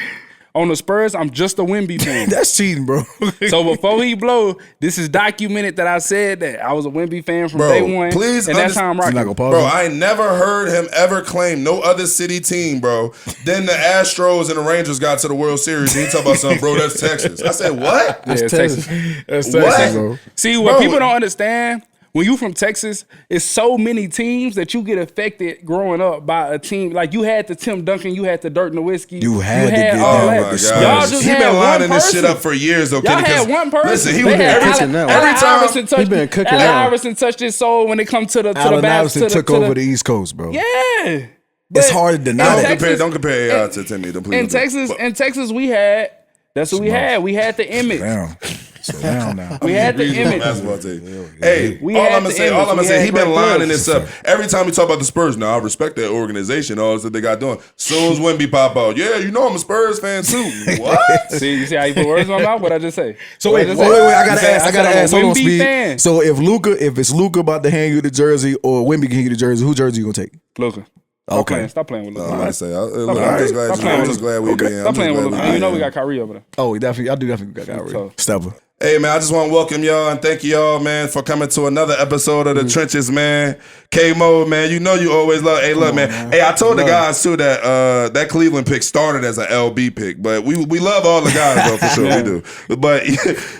On the Spurs, I'm just a Wemby fan. That's cheating, bro. So before he blow, this is documented that I said that I was a Wemby fan from day one. Please, and that's how I'm rocking. Bro, I never heard him ever claim no other city team, bro. Then the Astros and the Rangers got to the World Series and he talk about something, bro, that's Texas. I said, what? Yeah, that's Texas. That's what? Texas, bro. See, what people don't understand, when you from Texas, it's so many teams that you get affected growing up by a team. Like you had the Tim Duncan, you had the Dirk Nowitzki. You had to get all that. Y'all just he had been lining one this shit up for years, though. Y'all had one person. Listen, he they was had every time he been cooking. Allen Iverson touched his soul when it come to the Allen bats. Iverson took over the East Coast, bro. Yeah. It's hard to deny that. Don't compare AI to Timmy. In Texas, we had. That's what we had. We had the image. Damn. So down now. We had the image. Basketball team. Hey, We all had I'm gonna the say, image. he We had been great lining players. this up every time we talk about the Spurs. Now I respect that organization, all that they got doing. Soon as Wemby pop out, yeah, you know I'm a Spurs fan too. What? See, you see how you put words in my mouth? What I just say? So wait, I gotta ask. Hold on, Speed. So if it's Luka about to hand you the jersey or Wemby can hand you the jersey, who jersey you gonna take? Luka. Okay. Stop playing with Luka. I'm about to say, I'm just glad we being. Stop playing with Luka. And you know we got Kyrie over there. Oh, I do definitely got Kyrie. Stepper. Hey, man, I just want to welcome y'all and thank y'all, man, for coming to another episode of The Trenches, man. K-Mo, man, you know you always love. Hey, look, man. Hey, I told the guys, too, that that Cleveland pick started as an LB pick, but we love all the guys, though, for sure, we do. But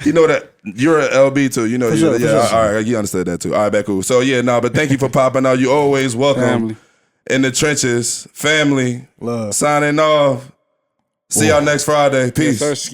you know that you're an LB, too. You know, sure. All right, you understood that, too. All right, back cool. So, yeah, but thank you for popping out. You always welcome. Family. In The Trenches, family. Love. Signing off. See y'all next Friday. Peace. Yes,